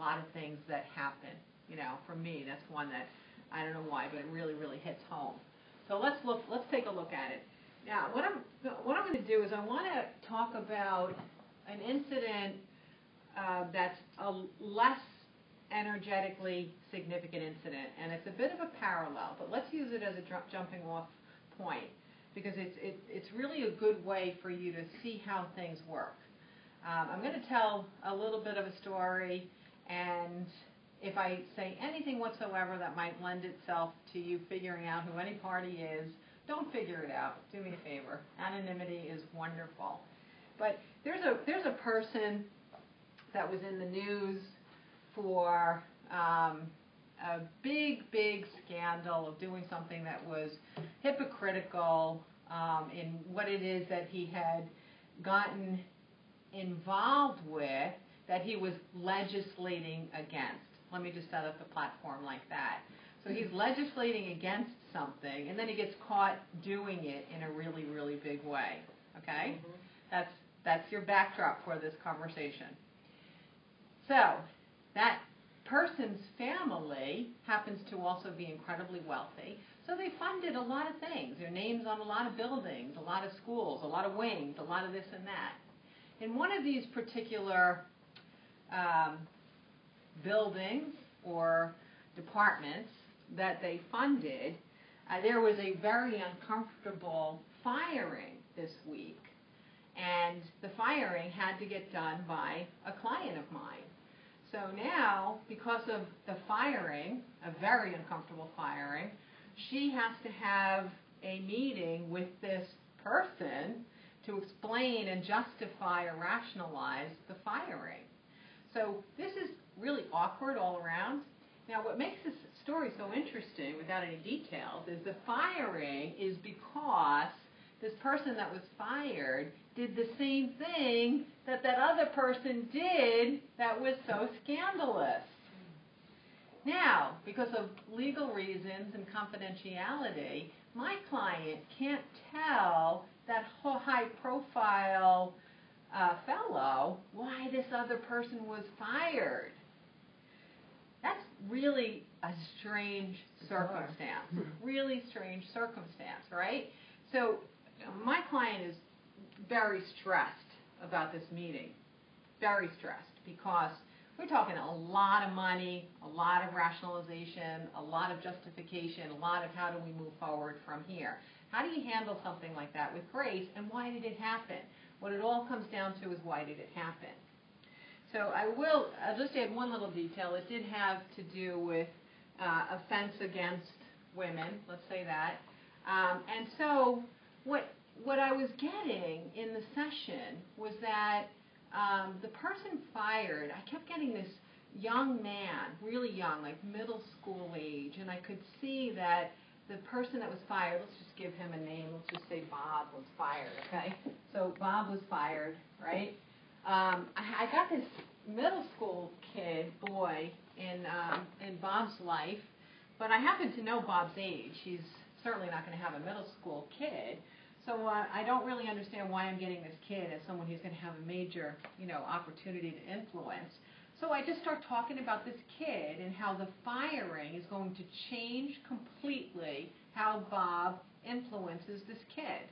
lot of things that happen. You know, for me, that's one that I don't know why, but it really, really hits home. So let's take a look at it. Now, what I'm going to do is I want to talk about an incident that's a less energetically significant incident, and it's a bit of a parallel, but let's use it as a jumping off point, because it's really a good way for you to see how things work. I'm going to tell a little bit of a story, and if I say anything whatsoever that might lend itself to you figuring out who any party is, don't figure it out. Do me a favor. Anonymity is wonderful. But there's a person that was in the news for a big scandal of doing something that was hypocritical in what it is that he had gotten involved with, that he was legislating against. Let me just set up the platform like that. So he's legislating against something, and then he gets caught doing it in a really, really big way. Okay? Mm-hmm. That's your backdrop for this conversation. So that person's family happens to also be incredibly wealthy, so they funded a lot of things. Their names on a lot of buildings, a lot of schools, a lot of wings, a lot of this and that. In one of these particular buildings or departments that they funded, there was a very uncomfortable firing this week, and the firing had to get done by a client of mine. So now, because of the firing, a very uncomfortable firing, she has to have a meeting with this person to explain and justify or rationalize the firing. So this is really awkward all around. Now, what makes this story so interesting, without any details, is the firing is because this person that was fired did the same thing that other person did that was so scandalous. Now, because of legal reasons and confidentiality, my client can't tell that high-profile fellow why this other person was fired. That's really a strange circumstance, really strange circumstance, right? So my client is very stressed about this meeting, very stressed, because we're talking a lot of money, a lot of rationalization, a lot of justification, a lot of how do we move forward from here. How do you handle something like that with grace, and why did it happen? What it all comes down to is, why did it happen? So I'll just add one little detail. It did have to do with offense against women, let's say that. And so what I was getting in the session was that the person fired, I kept getting this young man, really young, like middle school age, and I could see that the person that was fired, let's just give him a name, let's just say Bob was fired, okay? So Bob was fired, right? I got this middle school kid, boy, in Bob's life, but I happen to know Bob's age. He's certainly not going to have a middle school kid, so I don't really understand why I'm getting this kid as someone who's going to have a major, opportunity to influence. So I just start talking about this kid and how the firing is going to change completely how Bob influences this kid,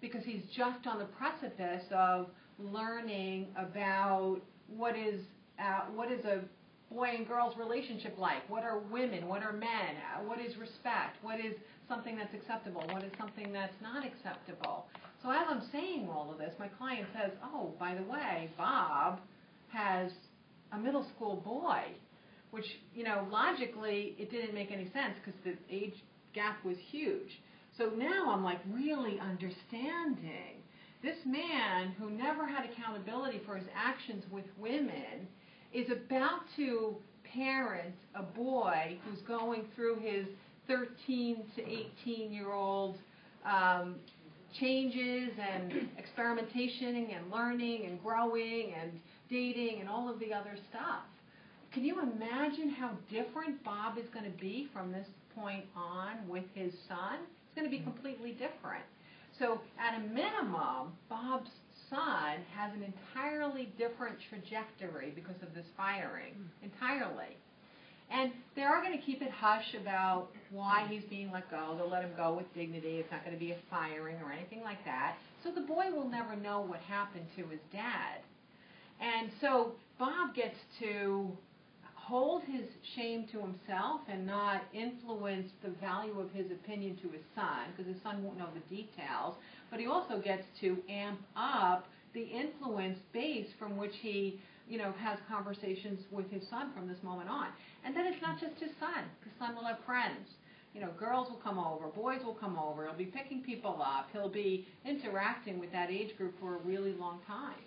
because he's just on the precipice of learning about what is a boy and girl's relationship like, what are women, what are men, what is respect, what is something that's acceptable, what is something that's not acceptable. So as I'm saying all of this, my client says, oh, by the way, Bob has a middle school boy, which, logically it didn't make any sense because the age gap was huge. So now I'm like really understanding this man who never had accountability for his actions with women is about to parent a boy who's going through his 13 to 18-year-old changes and experimentation and learning and growing and dating and all of the other stuff. Can you imagine how different Bob is going to be from this point on with his son? It's going to be completely different. So at a minimum, Bob's son has an entirely different trajectory because of this firing, entirely. And they are going to keep it hush about why he's being let go. They'll let him go with dignity. It's not going to be a firing or anything like that. So the boy will never know what happened to his dad. And so Bob gets to hold his shame to himself and not influence the value of his opinion to his son, because his son won't know the details. But he also gets to amp up the influence base from which he has conversations with his son from this moment on. And then it's not just his son. His son will have friends. Girls will come over, boys will come over. He'll be picking people up. He'll be interacting with that age group for a really long time.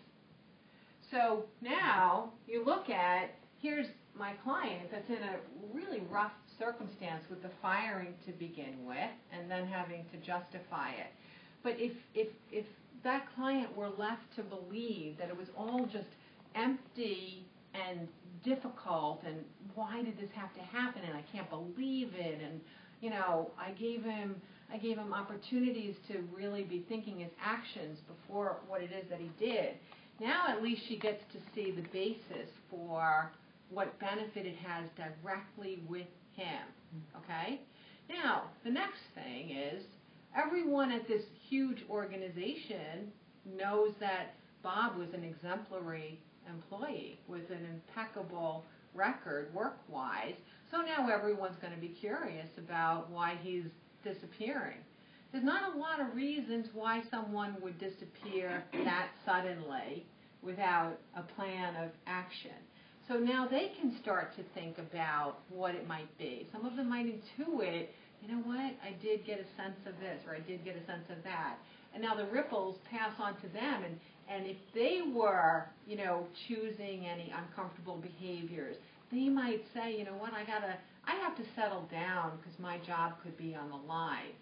So now you look at, here's my client that's in a really rough circumstance with the firing to begin with and then having to justify it. But if that client were left to believe that it was all just empty and difficult and why did this have to happen and I can't believe it and I gave him opportunities to really be thinking his actions before what it is that he did. Now at least she gets to see the basis for what benefit it has directly with him. Okay? Now, the next thing is everyone at this huge organization knows that Bob was an exemplary employee with an impeccable record work-wise. So now everyone's going to be curious about why he's disappearing. There's not a lot of reasons why someone would disappear that suddenly without a plan of action. So now they can start to think about what it might be. Some of them might intuit, you know what, I did get a sense of this or I did get a sense of that. And now the ripples pass on to them. And if they were, choosing any uncomfortable behaviors, they might say, you know what, I have to settle down because my job could be on the line.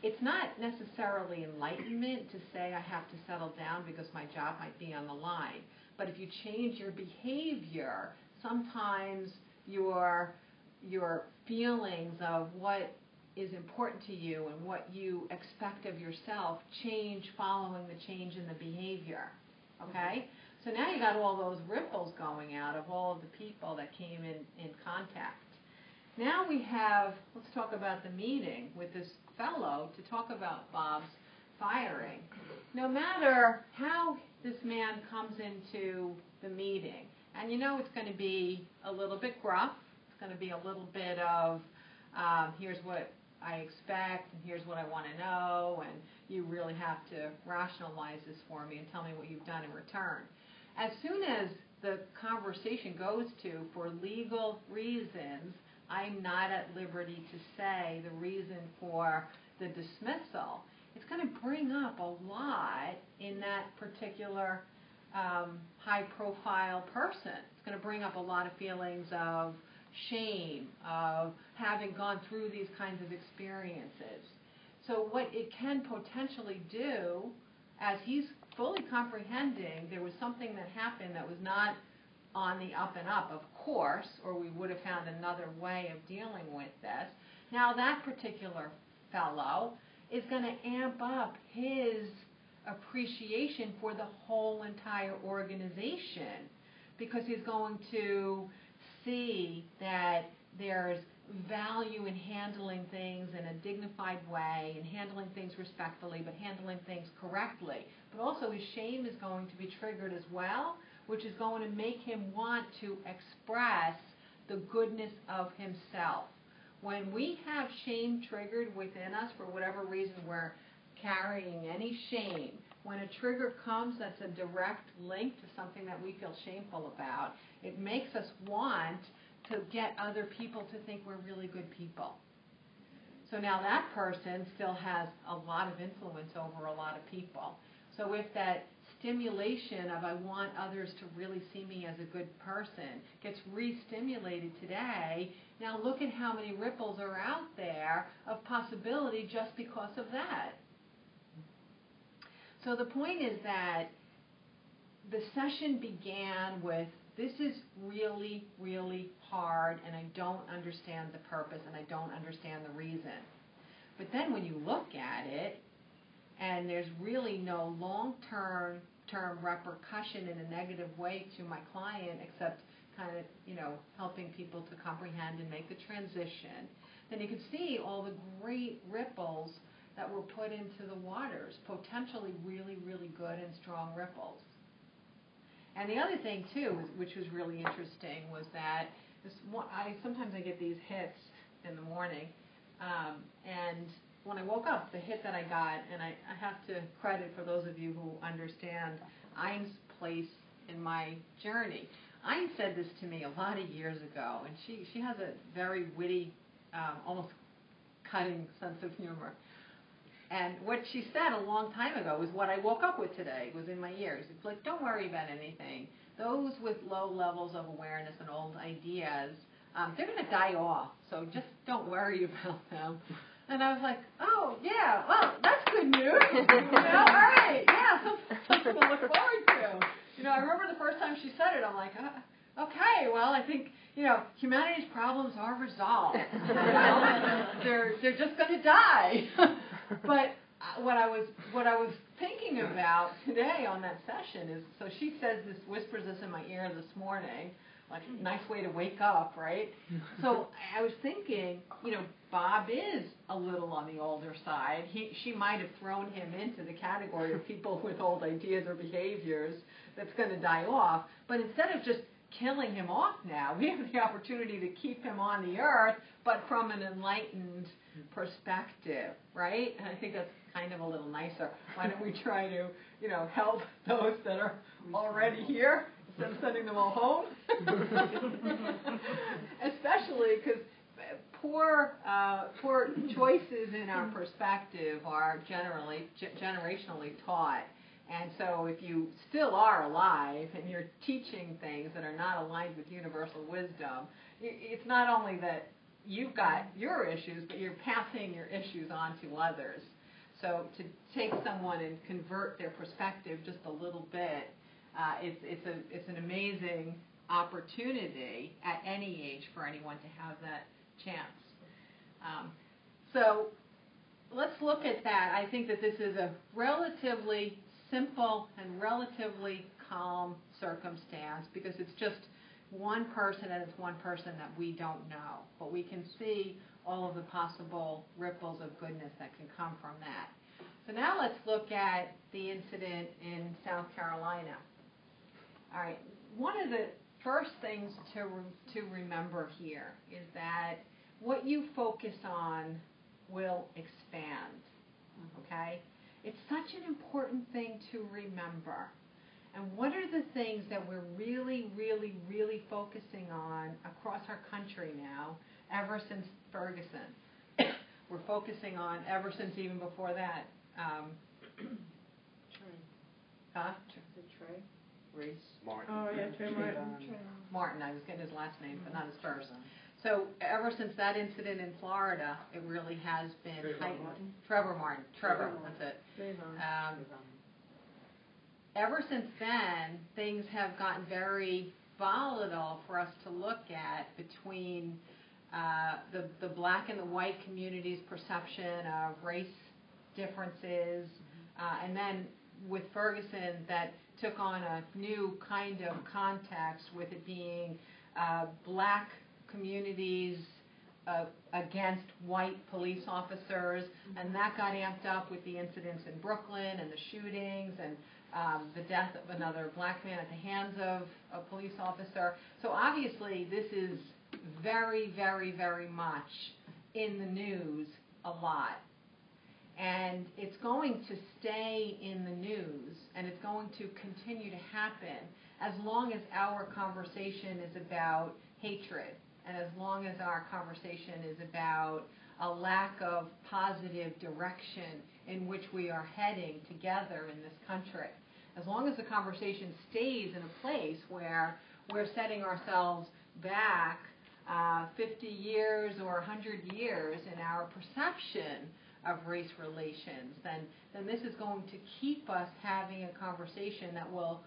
It's not necessarily enlightenment to say I have to settle down because my job might be on the line. But if you change your behavior, sometimes your feelings of what is important to you and what you expect of yourself change following the change in the behavior. Okay? So now you got all those ripples going out of all of the people that came in contact. Now let's talk about the meeting with this fellow to talk about Bob's firing. No matter how this man comes into the meeting, and it's going to be a little bit gruff, it's going to be a little bit of, here's what I expect, and here's what I want to know, and you really have to rationalize this for me and tell me what you've done in return. As soon as the conversation goes to, for legal reasons, I'm not at liberty to say the reason for the dismissal, it's going to bring up a lot in that particular high-profile person. It's going to bring up a lot of feelings of shame, of having gone through these kinds of experiences. So what it can potentially do, as he's fully comprehending there was something that happened that was not on the up and up, of course, or we would have found another way of dealing with this. Now that particular fellow is going to amp up his appreciation for the whole entire organization because he's going to see that there's value in handling things in a dignified way and handling things respectfully, but handling things correctly. But also his shame is going to be triggered as well, which is going to make him want to express the goodness of himself. When we have shame triggered within us, for whatever reason we're carrying any shame, when a trigger comes that's a direct link to something that we feel shameful about, it makes us want to get other people to think we're really good people. So now that person still has a lot of influence over a lot of people. So if that stimulation of I want others to really see me as a good person gets re-stimulated today, now look at how many ripples are out there of possibility just because of that. So the point is that the session began with, this is really, really hard, and I don't understand the purpose, and I don't understand the reason. But then when you look at it, and there's really no long-term long-term repercussion in a negative way to my client, except kind of, helping people to comprehend and make the transition, then you can see all the great ripples that were put into the waters, potentially really, really good and strong ripples. And the other thing, too, which was really interesting, was that sometimes I get these hits in the morning, and when I woke up, the hit that I got, and I have to credit for those of you who understand Ein's place in my journey. Ein said this to me a lot of years ago, and she has a very witty, almost cutting sense of humor. And what she said a long time ago was what I woke up with today, was in my ears. It's like, don't worry about anything. Those with low levels of awareness and old ideas, they're going to die off, so just don't worry about them. And I was like, oh, yeah, well, that's good news. All right, yeah, something to look forward to. I remember the first time she said it, I'm like, okay, well, I think, humanity's problems are resolved. They're just going to die. But what I was thinking about today on that session is, so she whispers this in my ear this morning, like a nice way to wake up, right? So I was thinking, Bob is a little on the older side. She might have thrown him into the category of people with old ideas or behaviors that's going to die off. But instead of just killing him off now, we have the opportunity to keep him on the earth, but from an enlightened perspective, right? And I think that's kind of a little nicer. Why don't we try to, help those that are already here instead of sending them all home? Especially because poor choices in our perspective are generationally taught. And so if you still are alive and you're teaching things that are not aligned with universal wisdom, it's not only that you've got your issues, but you're passing your issues on to others. So to take someone and convert their perspective just a little bit, it's an amazing opportunity at any age for anyone to have that chance. So let's look at that. I think that this is a relatively simple and relatively calm circumstance because it's just one person, and it's one person that we don't know. But we can see all of the possible ripples of goodness that can come from that. So now let's look at the incident in South Carolina. All right, one of the first things to remember here is that what you focus on will expand, okay? It's such an important thing to remember. And what are the things that we're really, really, really focusing on across our country now, ever since Ferguson? We're focusing on, ever since even before that. Trey. Huh? Is it Trey? Reese. Martin. Oh, yeah, Trey Martin. Martin, I was getting his last name, but not his first. So ever since that incident in Florida, it really has been heightened. Trevor Martin. Trevor, that's it. Ever since then, things have gotten very volatile for us to look at between the black and the white community's perception of race differences, and then with Ferguson that took on a new kind of context with it being black communities against white police officers, and that got amped up with the incidents in Brooklyn and the shootings and the death of another black man at the hands of a police officer. So obviously this is very, very, very much in the news a lot. And it's going to stay in the news, and it's going to continue to happen as long as our conversation is about hatred, and as long as our conversation is about a lack of positive direction in which we are heading together in this country. As long as the conversation stays in a place where we're setting ourselves back 50 years or 100 years in our perception of race relations, then this is going to keep us having a conversation that will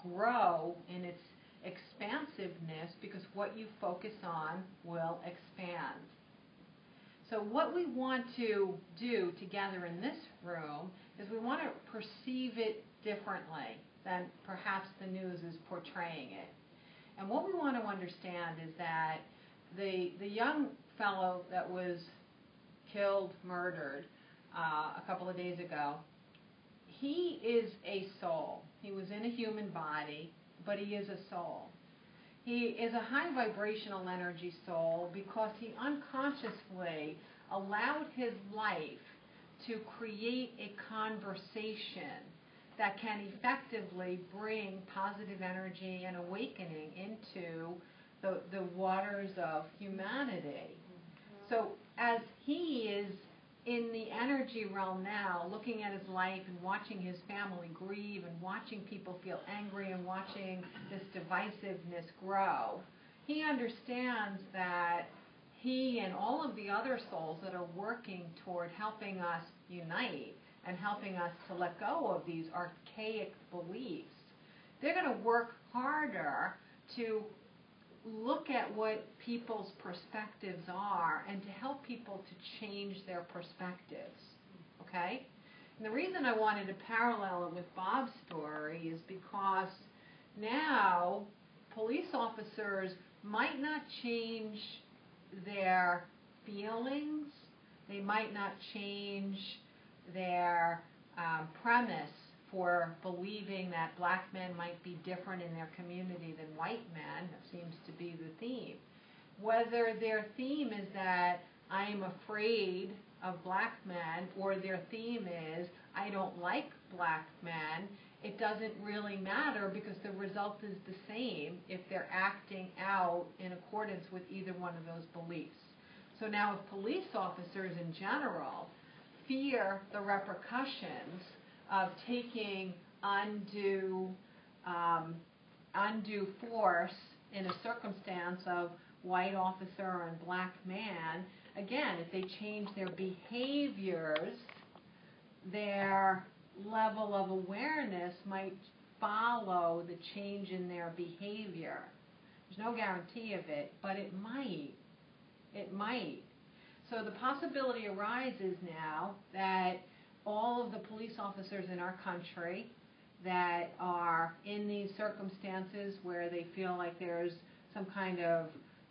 grow in its expansiveness, because what you focus on will expand. So what we want to do together in this room is we want to perceive it differently. than perhaps the news is portraying it. And what we want to understand is that the young fellow that was killed, murdered a couple of days ago, he is a soul. He was in a human body, but he is a soul. He is a high vibrational energy soul because he unconsciously allowed his life to create a conversation that can effectively bring positive energy and awakening into the waters of humanity. So as he is in the energy realm now, looking at his life and watching his family grieve and watching people feel angry and watching this divisiveness grow, he understands that he and all of the other souls that are working toward helping us unite and helping us to let go of these archaic beliefs, they're going to work harder to look at what people's perspectives are and to help people to change their perspectives, okay? And the reason I wanted to parallel it with Bob's story is because now police officers might not change their feelings, they might not change their premise for believing that black men might be different in their community than white men. That seems to be the theme. Whether their theme is that I am afraid of black men or their theme is I don't like black men, it doesn't really matter because the result is the same if they're acting out in accordance with either one of those beliefs. So now if police officers in general fear the repercussions of taking undue force in a circumstance of white officer and black man, again, if they change their behaviors, their level of awareness might follow the change in their behavior. There's no guarantee of it, but it might. It might. So the possibility arises now that all of the police officers in our country that are in these circumstances where they feel like there's some kind of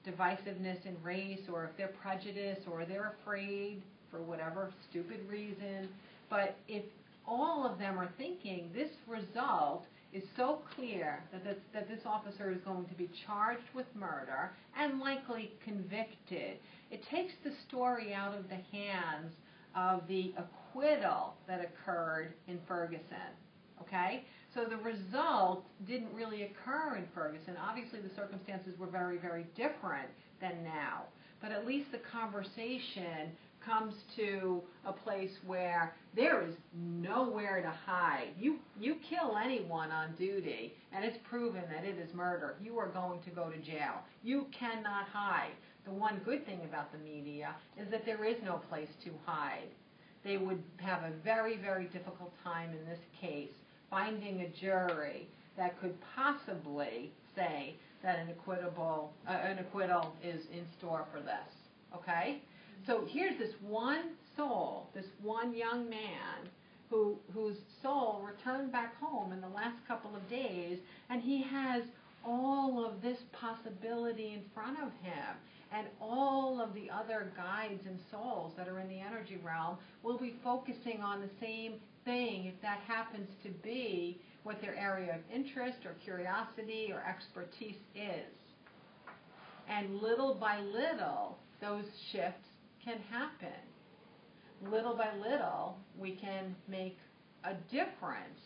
divisiveness in race, or if they're prejudiced or they're afraid for whatever stupid reason, but if all of them are thinking this result is so clear that this officer is going to be charged with murder and likely convicted, it takes the story out of the hands of the acquittal that occurred in Ferguson, okay? So the result didn't really occur in Ferguson. Obviously the circumstances were very, very different than now, but at least the conversation comes to a place where there is nowhere to hide. You kill anyone on duty and it's proven that it is murder, you are going to go to jail. You cannot hide. The one good thing about the media is that there is no place to hide. They would have a very, very difficult time in this case finding a jury that could possibly say that an acquittal is in store for this, okay? So here's this one soul, this one young man whose soul returned back home in the last couple of days, and he has all of this possibility in front of him. And all of the other guides and souls that are in the energy realm will be focusing on the same thing if that happens to be what their area of interest or curiosity or expertise is. And little by little, those shifts can happen. Little by little, we can make a difference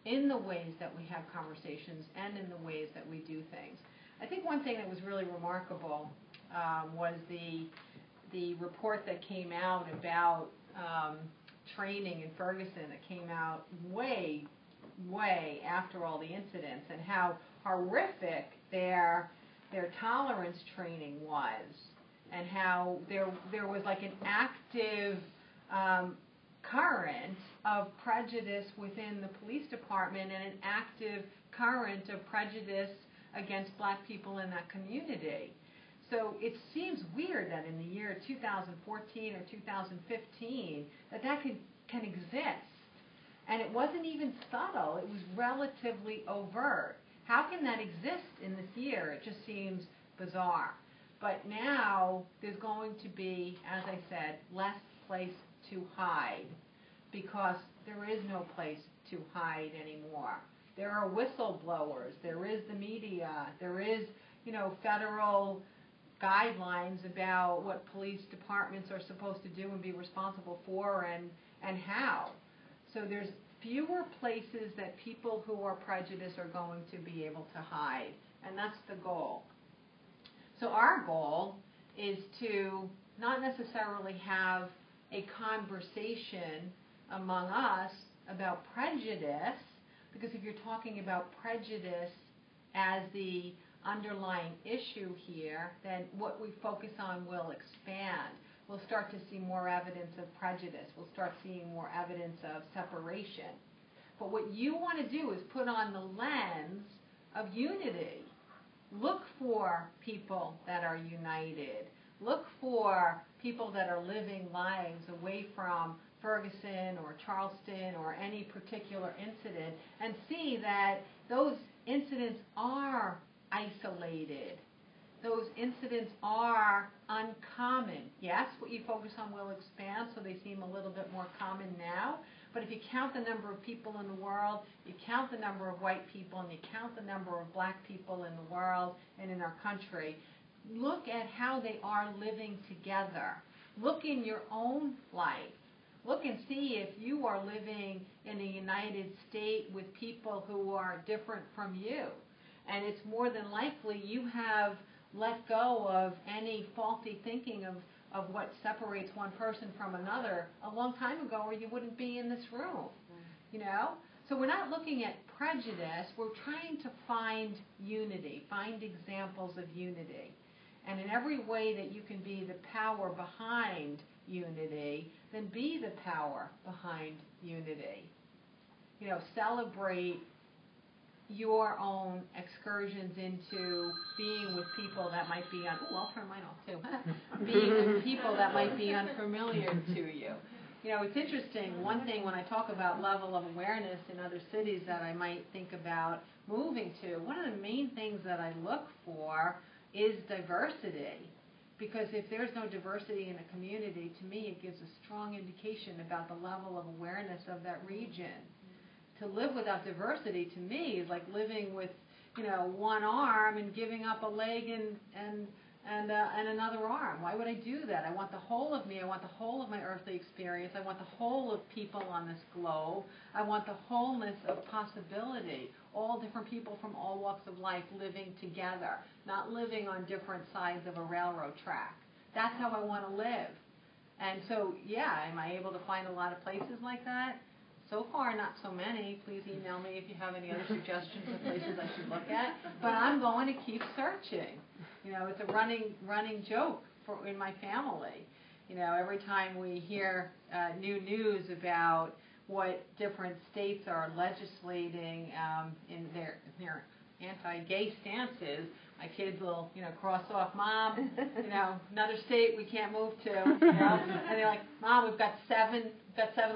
in the ways that we have conversations and in the ways that we do things. I think one thing that was really remarkable was the report that came out about training in Ferguson that came out way after all the incidents, and how horrific their tolerance training was, and how there was like an active current of prejudice within the police department and an active current of prejudice against black people in that community. So it seems weird that in the year 2014 or 2015 that can exist. And it wasn't even subtle. It was relatively overt. How can that exist in this year? It just seems bizarre. But now there's going to be, as I said, less place to hide, because there is no place to hide anymore. There are whistleblowers. There is the media. There is, federal guidelines about what police departments are supposed to do and be responsible for and how. So there's fewer places that people who are prejudiced are going to be able to hide, and that's the goal. So our goal is to not necessarily have a conversation among us about prejudice, because if you're talking about prejudice as the underlying issue here, then what we focus on will expand. We'll start to see more evidence of prejudice. We'll start seeing more evidence of separation. But what you want to do is put on the lens of unity. Look for people that are united. Look for people that are living lives away from Ferguson or Charleston or any particular incident, and see that those incidents are isolated. Those incidents are uncommon. Yes, what you focus on will expand, so they seem a little bit more common now. But if you count the number of people in the world, you count the number of white people, and you count the number of black people in the world and in our country, look at how they are living together. Look in your own life. Look and see if you are living in a United States with people who are different from you. And it's more than likely you have let go of any faulty thinking of what separates one person from another a long time ago, or you wouldn't be in this room. So we're not looking at prejudice. We're trying to find unity, find examples of unity. And in every way that you can be the power behind unity, then be the power behind unity. Celebrate your own excursions into being with people that might be I'll turn mine off too. Being with people that might be unfamiliar to you. It's interesting. One thing when I talk about level of awareness in other cities that I might think about moving to, one of the main things that I look for is diversity. Because if there's no diversity in a community, to me it gives a strong indication about the level of awareness of that region. To live without diversity, to me, is like living with, one arm and giving up a leg and another arm. Why would I do that? I want the whole of me. I want the whole of my earthly experience. I want the whole of people on this globe. I want the wholeness of possibility. All different people from all walks of life living together, not living on different sides of a railroad track. That's how I want to live. And so, am I able to find a lot of places like that? So far, not so many. Please email me if you have any other suggestions of places I should look at. But I'm going to keep searching. It's a running joke in my family. Every time we hear new news about what different states are legislating in their anti-gay stances, my kids will, cross off, Mom, another state we can't move to, and they're like, Mom, we've got seven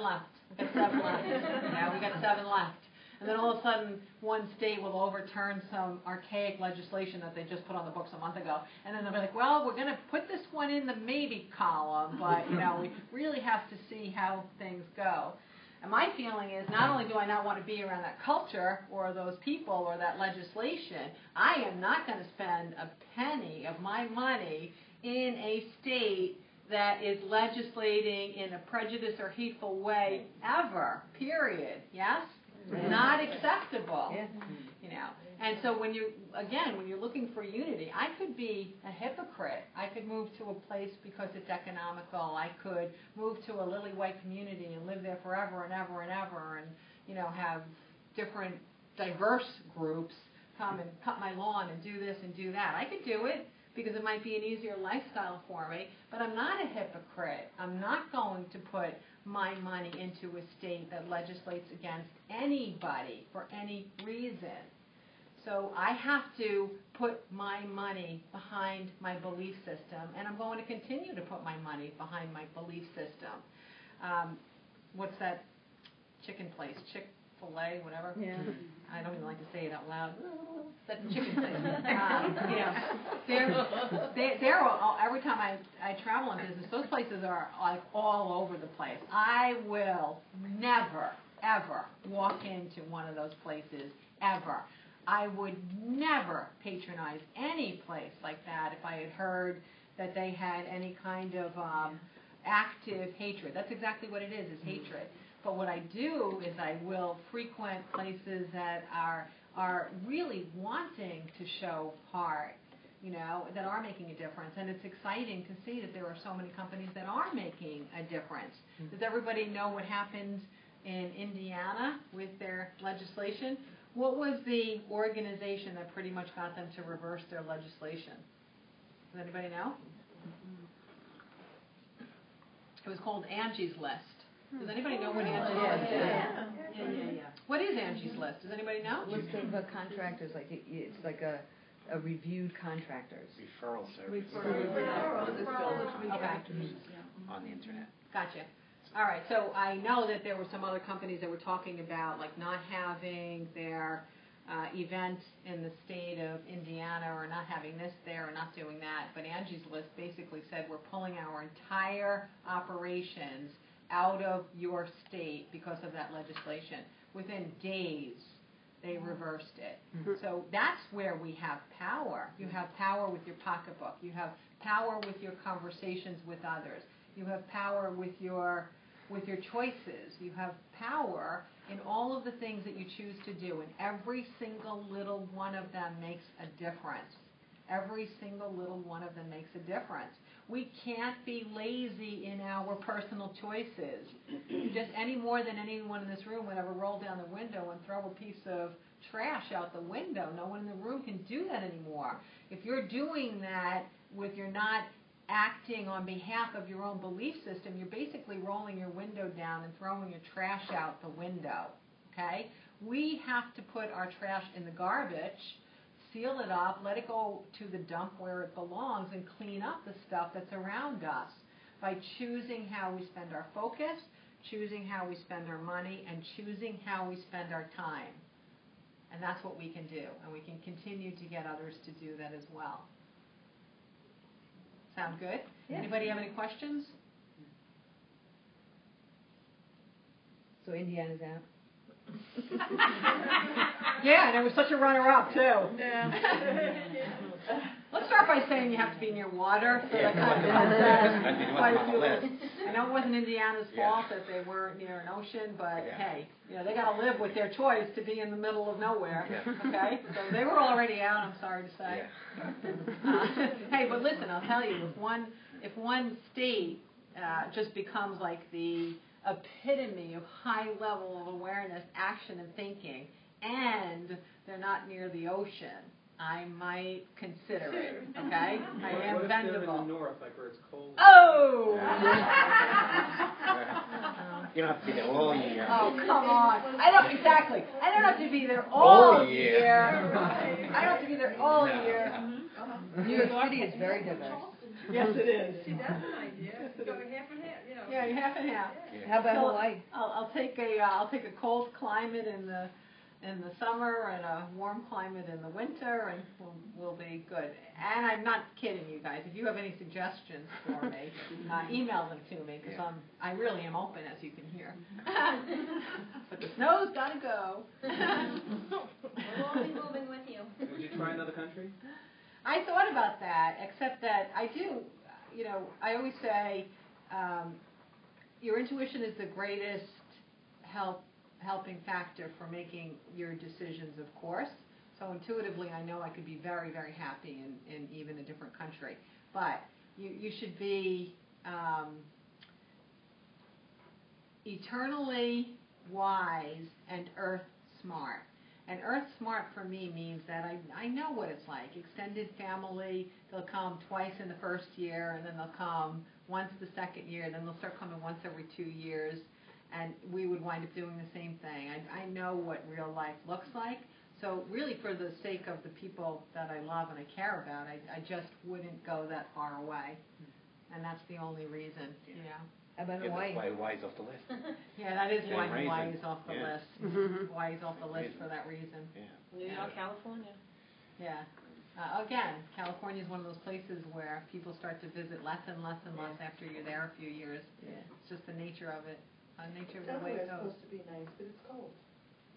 left. We've got 7 left. We got 7 left. And then all of a sudden, one state will overturn some archaic legislation that they just put on the books a month ago. And then they'll be like, well, we're going to put this one in the maybe column, but, we really have to see how things go. And my feeling is, not only do I not want to be around that culture or those people or that legislation, I am not going to spend a penny of my money in a state that is legislating in a prejudiced or hateful way ever, period. Yes? Not acceptable. And so when you're looking for unity, I could be a hypocrite. I could move to a place because it's economical. I could move to a lily white community and live there forever and ever and ever, and have different diverse groups come and cut my lawn and do this and do that. I could do it because it might be an easier lifestyle for me, but I'm not a hypocrite. I'm not going to put my money into a state that legislates against anybody for any reason. So I have to put my money behind my belief system, and I'm going to continue to put my money behind my belief system. What's that chicken place, Chick-fil-A, whatever. Yeah. I don't even like to say it out loud. That's the chicken place. They're all, every time I travel on business, those places are like all over the place. I will never, ever walk into one of those places, ever. I would never patronize any place like that if I had heard that they had any kind of active hatred. That's exactly what it is hatred. But what I do is I will frequent places that are really wanting to show heart, that are making a difference. And it's exciting to see that there are so many companies that are making a difference. Does everybody know what happened in Indiana with their legislation? What was the organization that pretty much got them to reverse their legislation? Does anybody know? It was called Angie's List. Does anybody know what Angie's List is? Yeah. What is Angie's List? Does anybody know? List of contractors, like it's like a reviewed contractors. Referral service. Okay. On the internet. Gotcha. All right. So I know that there were some other companies that were talking about like not having their event in the state of Indiana, or not having this there, or not doing that. But Angie's List basically said we're pulling our entire operations out of your state because of that legislation. Within days, they reversed it. Mm-hmm. So that's where we have power. You have power with your pocketbook. You have power with your conversations with others. You have power with your choices. You have power in all of the things that you choose to do, and every single little one of them makes a difference. Every single little one of them makes a difference. We can't be lazy in our personal choices. Just any more than anyone in this room would ever roll down the window and throw a piece of trash out the window. No one in the room can do that anymore. If you're doing that you're not acting on behalf of your own belief system, you're basically rolling your window down and throwing your trash out the window. Okay? We have to put our trash in the garbage, seal it up, let it go to the dump where it belongs, and clean up the stuff that's around us by choosing how we spend our focus, choosing how we spend our money, and choosing how we spend our time. And that's what we can do, and we can continue to get others to do that as well. Sound good? Yeah. Anybody have any questions? So Indiana's out. Yeah, and it was such a runner-up too. Yeah. Let's start by saying you have to be near water. So that kind of I know it wasn't Indiana's fault that they weren't near an ocean, but hey, they got to live with their choice to be in the middle of nowhere. Okay, so they were already out. I'm sorry to say. Hey, but listen, I'll tell you, if one state just becomes like the epitome of high level of awareness, action, and thinking, and they're not near the ocean, I might consider it, okay? I am what if bendable. they're in the north, like where it's cold? Oh! You don't have to be there all year. Oh, come on. I don't have to be there all year. I don't have to be there all year. New York City is very diverse. Yes, it is. See, that's an idea. Go half and half, Yeah, half and half. Yeah. How about Hawaii? I'll take a cold climate in the summer and a warm climate in the winter, and we'll be good. And I'm not kidding you guys. If you have any suggestions for me, email them to me, because I really am open, as you can hear. But the snow's got to go. We'll all be moving with you. Would you try another country? I thought about that, except that I do, I always say your intuition is the greatest helping factor for making your decisions, of course. So intuitively, I know I could be very, very happy in even a different country. But you should be eternally wise and earth smart. And earth smart for me means that I know what it's like. Extended family, they'll come twice in the first year, and then they'll come once the second year, then they'll start coming once every 2 years, and we would wind up doing the same thing. I know what real life looks like. So really, for the sake of the people that I love and I care about, I just wouldn't go that far away. And that's the only reason, How about Yeah, Hawaii? that's why Hawaii's off the list. Yeah, that is Same why reason. Hawaii is off the Yeah. list. Hawaii is off the list for that reason. Yeah. New York, California. Yeah. Again, California is one of those places where people start to visit less and less and less after you're there a few years. Yeah. It's just the nature of it, nature of the way it Delaware's goes. supposed to be nice, but it's cold.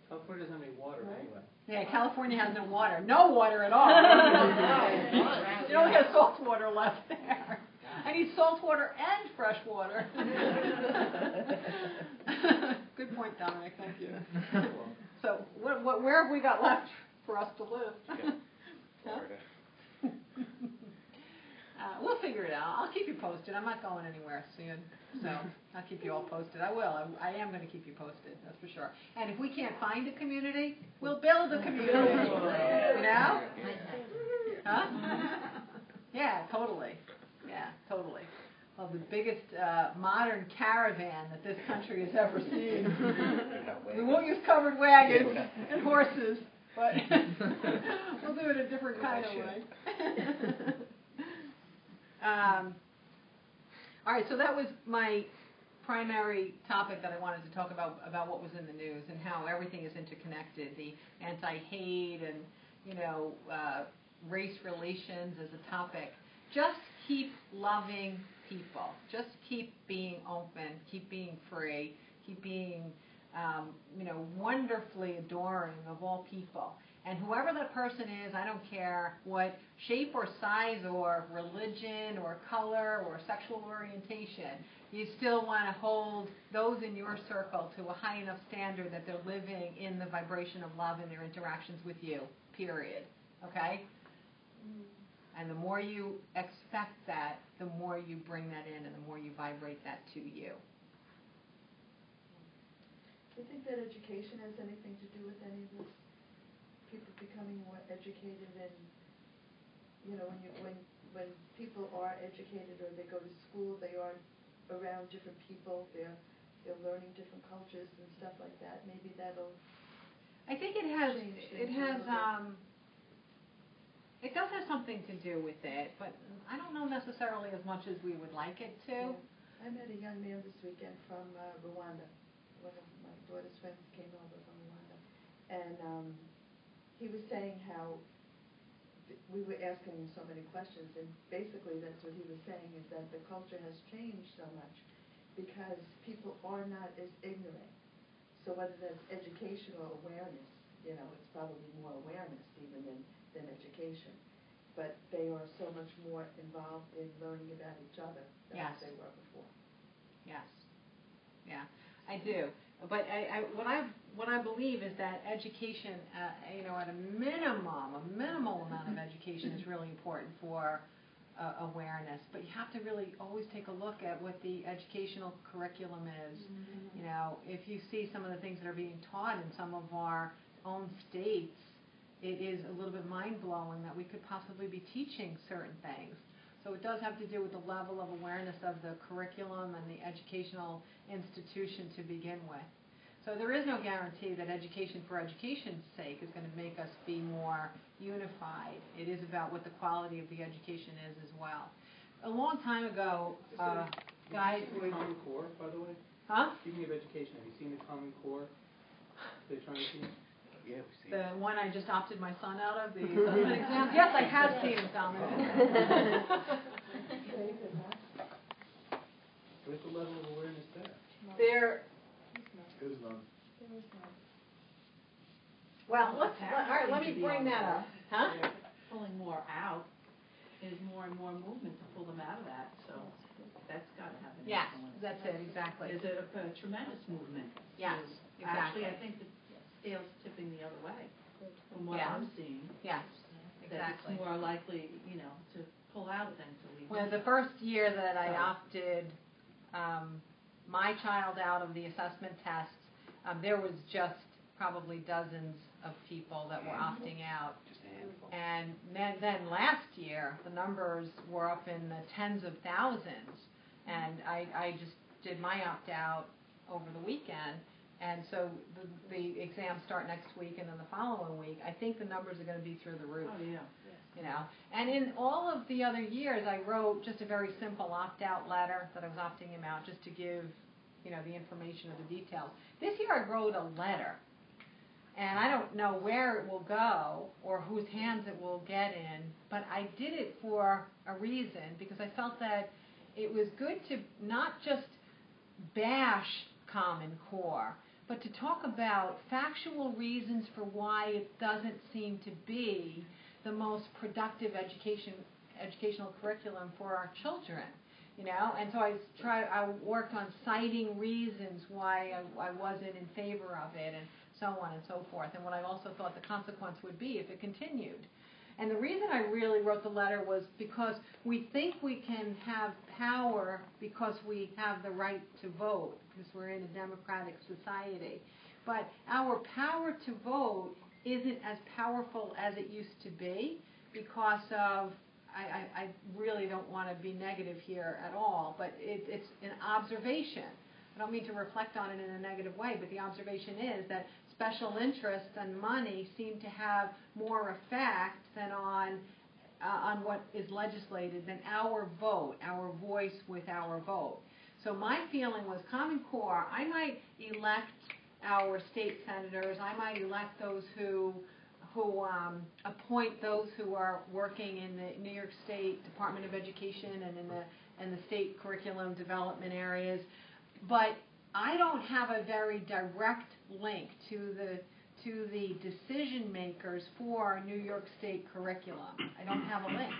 California doesn't have any water Right. anyway. Yeah, California has no water. No water at all. You only have salt water left there. I need salt water and fresh water. Good point, Dominic. Thank you. So, where have we got left for us to live? Yeah. Huh? Florida. We'll figure it out. I'll keep you posted. I'm not going anywhere soon, so I'll keep you all posted. I will. I am going to keep you posted. That's for sure. And if we can't find a community, we'll build a community. You know? Huh? Yeah, totally. Yeah, totally. Well, the biggest modern caravan that this country has ever seen. We won't use covered wagons and horses, but we'll do it a different kind of way. All right, so that was my primary topic that I wanted to talk about what was in the news and how everything is interconnected, the anti-hate and, race relations as a topic. Just keep loving people. Just keep being open, keep being free, keep being, wonderfully adoring of all people. And whoever that person is, I don't care what shape or size or religion or color or sexual orientation, you still want to hold those in your circle to a high enough standard that they're living in the vibration of love in their interactions with you, period. Okay? And the more you expect that, the more you bring that in and the more you vibrate that to you. Do you think that education has anything to do with any of this? People becoming more educated and, when people are educated or they go to school, they are around different people, they're learning different cultures and stuff like that. Maybe that'll I think it has, change it things has, a little it does have something to do with it, but I don't know necessarily as much as we would like it to. Yeah. I met a young man this weekend from Rwanda. One of my daughter's friends came over from Rwanda. And he was saying how we were asking him so many questions, and basically that's what he was saying, is that the culture has changed so much because people are not as ignorant. So whether that's education or awareness, it's probably more awareness even than education. But they are so much more involved in learning about each other than Yes. they were before. Yes. Yeah, I do. But what I believe is that education, at a minimal amount of education is really important for awareness. But you have to really always take a look at what the educational curriculum is. Mm-hmm. If you see some of the things that are being taught in some of our own states, it is a little bit mind-blowing that we could possibly be teaching certain things. So it does have to do with the level of awareness of the curriculum and the educational institution to begin with. So there is no guarantee that education for education's sake is going to make us be more unified. It is about what the quality of the education is as well. A long time ago, guys would... Common Core, by the way? Huh? Speaking of education, have you seen the Common Core they're trying to teach? Yeah, we've seen The it. one I just opted my son out of, the assessment exams? Yes, I have seen it, Dominic. Where's the level of awareness there? There... There's none. Well, all right, let me bring that up. Huh? Pulling more out, there's more and more movement to pull them out of that, so that's got to have an Yes, influence. that's it, exactly. There's a tremendous movement. Yes, Actually, exactly. I think the scale's tipping the other way, from what Yeah. I'm seeing. Yes, That exactly. it's more likely, to pull out than to leave. Well, the first year that I opted my child out of the assessment tests, there was just probably dozens of people that were opting out. Just a handful. And then last year, the numbers were up in the tens of thousands. And I just did my opt-out over the weekend, And so the exams start next week and then the following week. I think the numbers are going to be through the roof. Oh, yeah. You know, and in all of the other years, I wrote just a very simple opt-out letter that I was opting him out just to give, you know, the information of the details. This year I wrote a letter, and I don't know where it will go or whose hands it will get in, but I did it for a reason, because I felt that it was good to not just bash Common Core, but to talk about factual reasons for why it doesn't seem to be the most productive educational curriculum for our children, you know. And so I worked on citing reasons why I wasn't in favor of it, and so on and so forth, and what I also thought the consequence would be if it continued. And the reason I really wrote the letter was because we think we can have power because we have the right to vote, because we're in a democratic society. But our power to vote isn't as powerful as it used to be because of, I really don't want to be negative here at all, but it's an observation. I don't mean to reflect on it in a negative way, but the observation is that special interests and money seem to have more effect than on what is legislated than our vote, our voice with our vote. So my feeling was Common Core, I might elect our state senators, I might elect those who appoint those who are working in the New York State Department of Education and in the state curriculum development areas, but I don't have a very direct link to the decision makers for New York State curriculum. I don't have a link.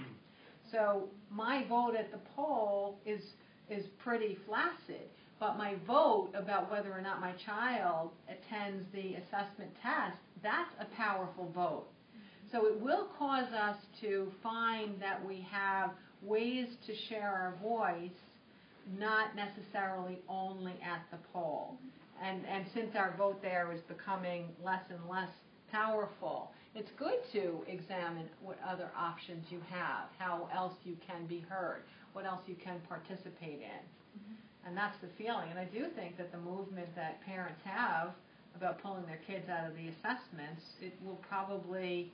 So my vote at the poll is pretty flaccid, but my vote about whether or not my child attends the assessment test, that's a powerful vote. So it will cause us to find that we have ways to share our voice, not necessarily only at the poll. And since our vote there is becoming less and less powerful, it's good to examine what other options you have, how else you can be heard, what else you can participate in. And that's the feeling. And I do think that the movement that parents have about pulling their kids out of the assessments, it'll probably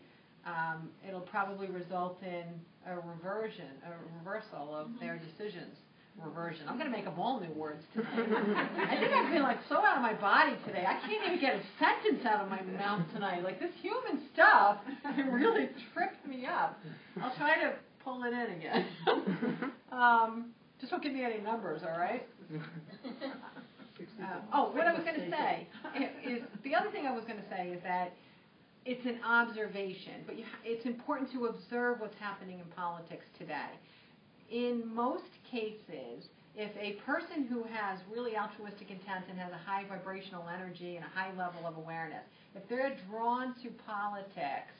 result in a reversal of their decisions. Reversion. I'm going to make up all new words today. I think I've been like so out of my body today. I can't even get a sentence out of my mouth tonight. Like this human stuff really tripped me up. I'll try to pull it in again. Just don't give me any numbers, all right? What I was going to say is the other thing I was going to say is that it's an observation, but it's important to observe what's happening in politics today. In most cases, if a person who has really altruistic intent and has a high vibrational energy and a high level of awareness, if they're drawn to politics,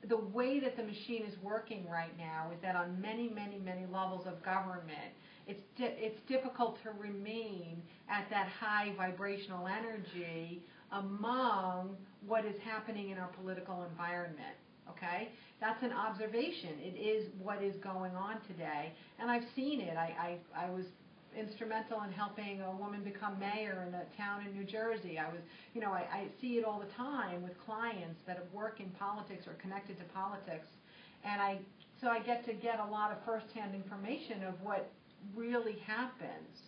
the way that the machine is working right now is that on many, many, many levels of government, it's difficult to remain at that high vibrational energy among what is happening in our political environment. Okay? That's an observation. It is what is going on today. And I've seen it. I was instrumental in helping a woman become mayor in a town in New Jersey. I see it all the time with clients that work in politics or connected to politics. And so I get a lot of firsthand information of what really happens.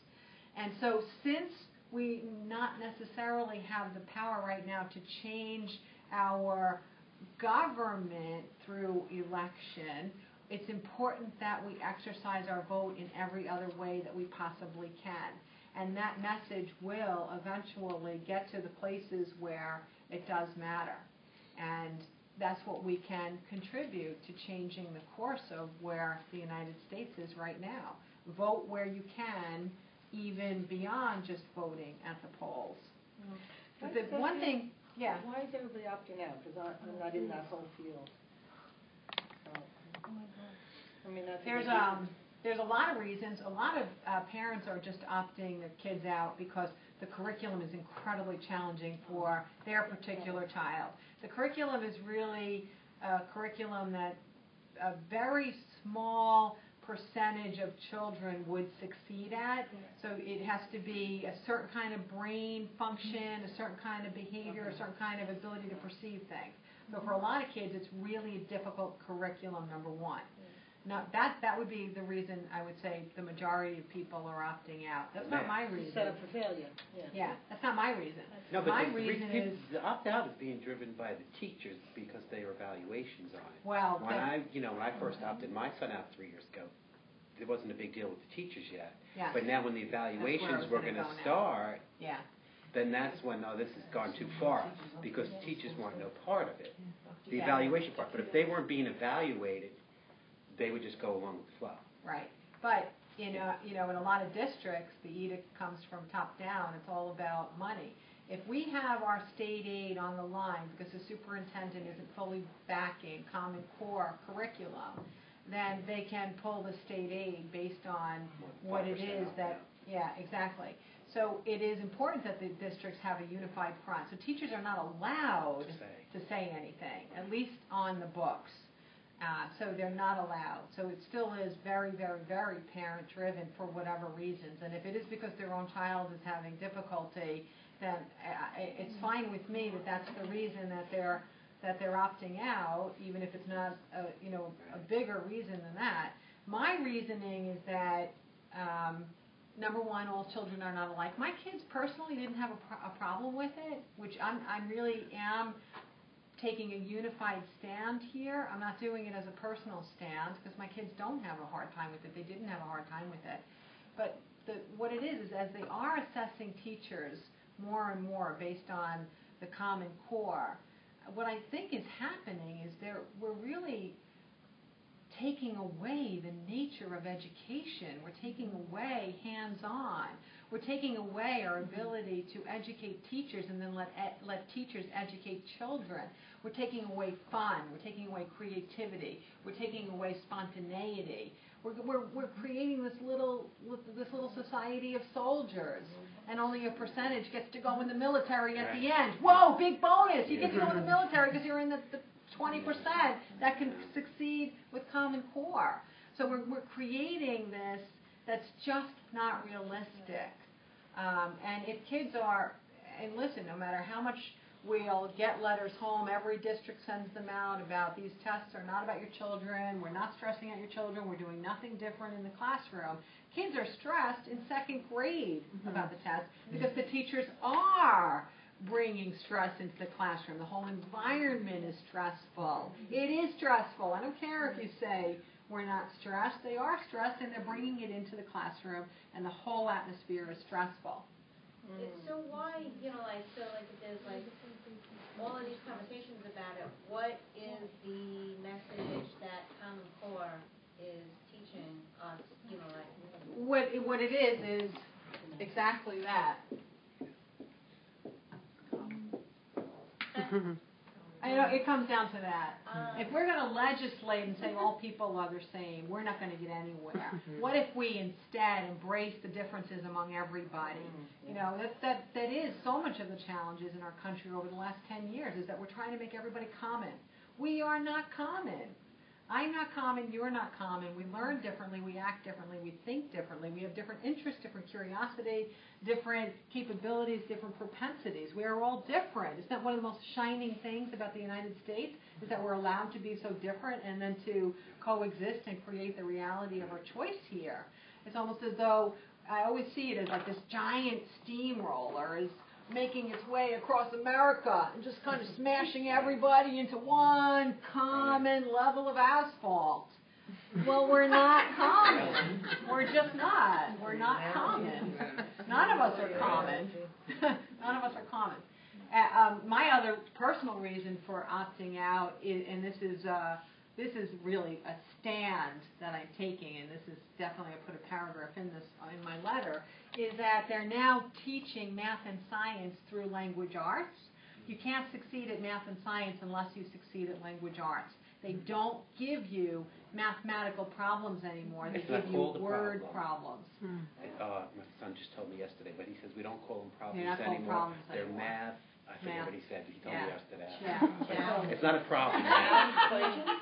And so since we not necessarily have the power right now to change our government through election, it's important that we exercise our vote in every other way that we possibly can. And that message will eventually get to the places where it does matter. And that's what we can contribute to changing the course of where the United States is right now. Vote where you can, even beyond just voting at the polls. But the one thing, yeah. Why is everybody opting out? Because I'm not in that whole field. So, I mean, that's there's a lot of reasons. A lot of parents are just opting their kids out because the curriculum is incredibly challenging for their particular child. The curriculum is really a curriculum that a very small percentage of children would succeed at. So it has to be a certain kind of brain function, a certain kind of behavior, a certain kind of ability to perceive things. So for a lot of kids, it's really a difficult curriculum, number one. Now, that would be the reason I would say the majority of people are opting out. That's not my reason. Set up for failure. Yeah, that's not my reason. No, but my the reason is, the opt-out is being driven by the teachers because their evaluations on it. well, When I first opted my son out 3 years ago, there wasn't a big deal with the teachers yet. yeah, But now when the evaluations were going to go now. start, yeah, then that's when, oh, this has gone too far, because the teachers want no part of it, the Yeah. evaluation part. But if they weren't being evaluated, they would just go along with the flow. right. But in a lot of districts, the edict comes from top down. It's all about money. If we have our state aid on the line because the superintendent isn't fully backing Common Core curriculum, then they can pull the state aid based on what it 5% is off, that, yeah, exactly. So it is important that the districts have a unified front. So teachers are not allowed to say anything, at least on the books. So they're not allowed. So it still is very, very, very parent-driven for whatever reasons. And if it is because their own child is having difficulty, then it's fine with me that that's the reason that they're opting out, even if it's not a bigger reason than that. My reasoning is that number one, all children are not alike. My kids personally didn't have a problem with it, which I really am taking a unified stand here. I'm not doing it as a personal stand because my kids don't have a hard time with it. They didn't have a hard time with it. But what it is as they are assessing teachers more and more based on the Common Core, what I think is happening is we're really taking away the nature of education. We're taking away hands-on. We're taking away our ability to educate teachers and then let teachers educate children. We're taking away fun. We're taking away creativity. We're taking away spontaneity. We're creating this little society of soldiers, and only a percentage gets to go in the military at the end. Whoa, big bonus! You get to go in the military because you're in the 20% that can succeed with Common Core. So we're creating this that's just not realistic. And if kids are, and listen, no matter how much we'll get letters home, every district sends them out about these tests are not about your children, we're not stressing out your children, we're doing nothing different in the classroom. Kids are stressed in second grade about the test because the teachers are bringing stress into the classroom. The whole environment is stressful. It is stressful. I don't care if you say we're not stressed. They are stressed, and they're bringing it into the classroom, and the whole atmosphere is stressful. So why, if there's all of these conversations about it, what is the message that Common Core is teaching us, What it is exactly that. It comes down to that. If we're going to legislate and say all people are the same, we're not going to get anywhere. What if we instead embrace the differences among everybody? That is so much of the challenges in our country over the last 10 years is that we're trying to make everybody common. We are not common. I'm not common, you're not common. We learn differently, we act differently, we think differently. We have different interests, different curiosity, different capabilities, different propensities. We are all different. Isn't that one of the most shining things about the United States is that we're allowed to be so different and then to coexist and create the reality of our choice here. It's almost as though, I always see it as like this giant steamroller is making its way across America and just kind of smashing everybody into one common level of asphalt. Well, we're not common. We're just not. We're not common. None of us are common. None of us are common. My other personal reason for opting out is, and this is really a stand that I'm taking, and this is definitely, I put a paragraph in my letter, is that they're now teaching math and science through language arts. You can't succeed at math and science unless you succeed at language arts. They don't give you mathematical problems anymore. They give you word problems. My son just told me yesterday, but he says we don't call them problems They're not called anymore. problems They're anymore. math I forget what he said. He told me yesterday. Yeah. It's not a problem.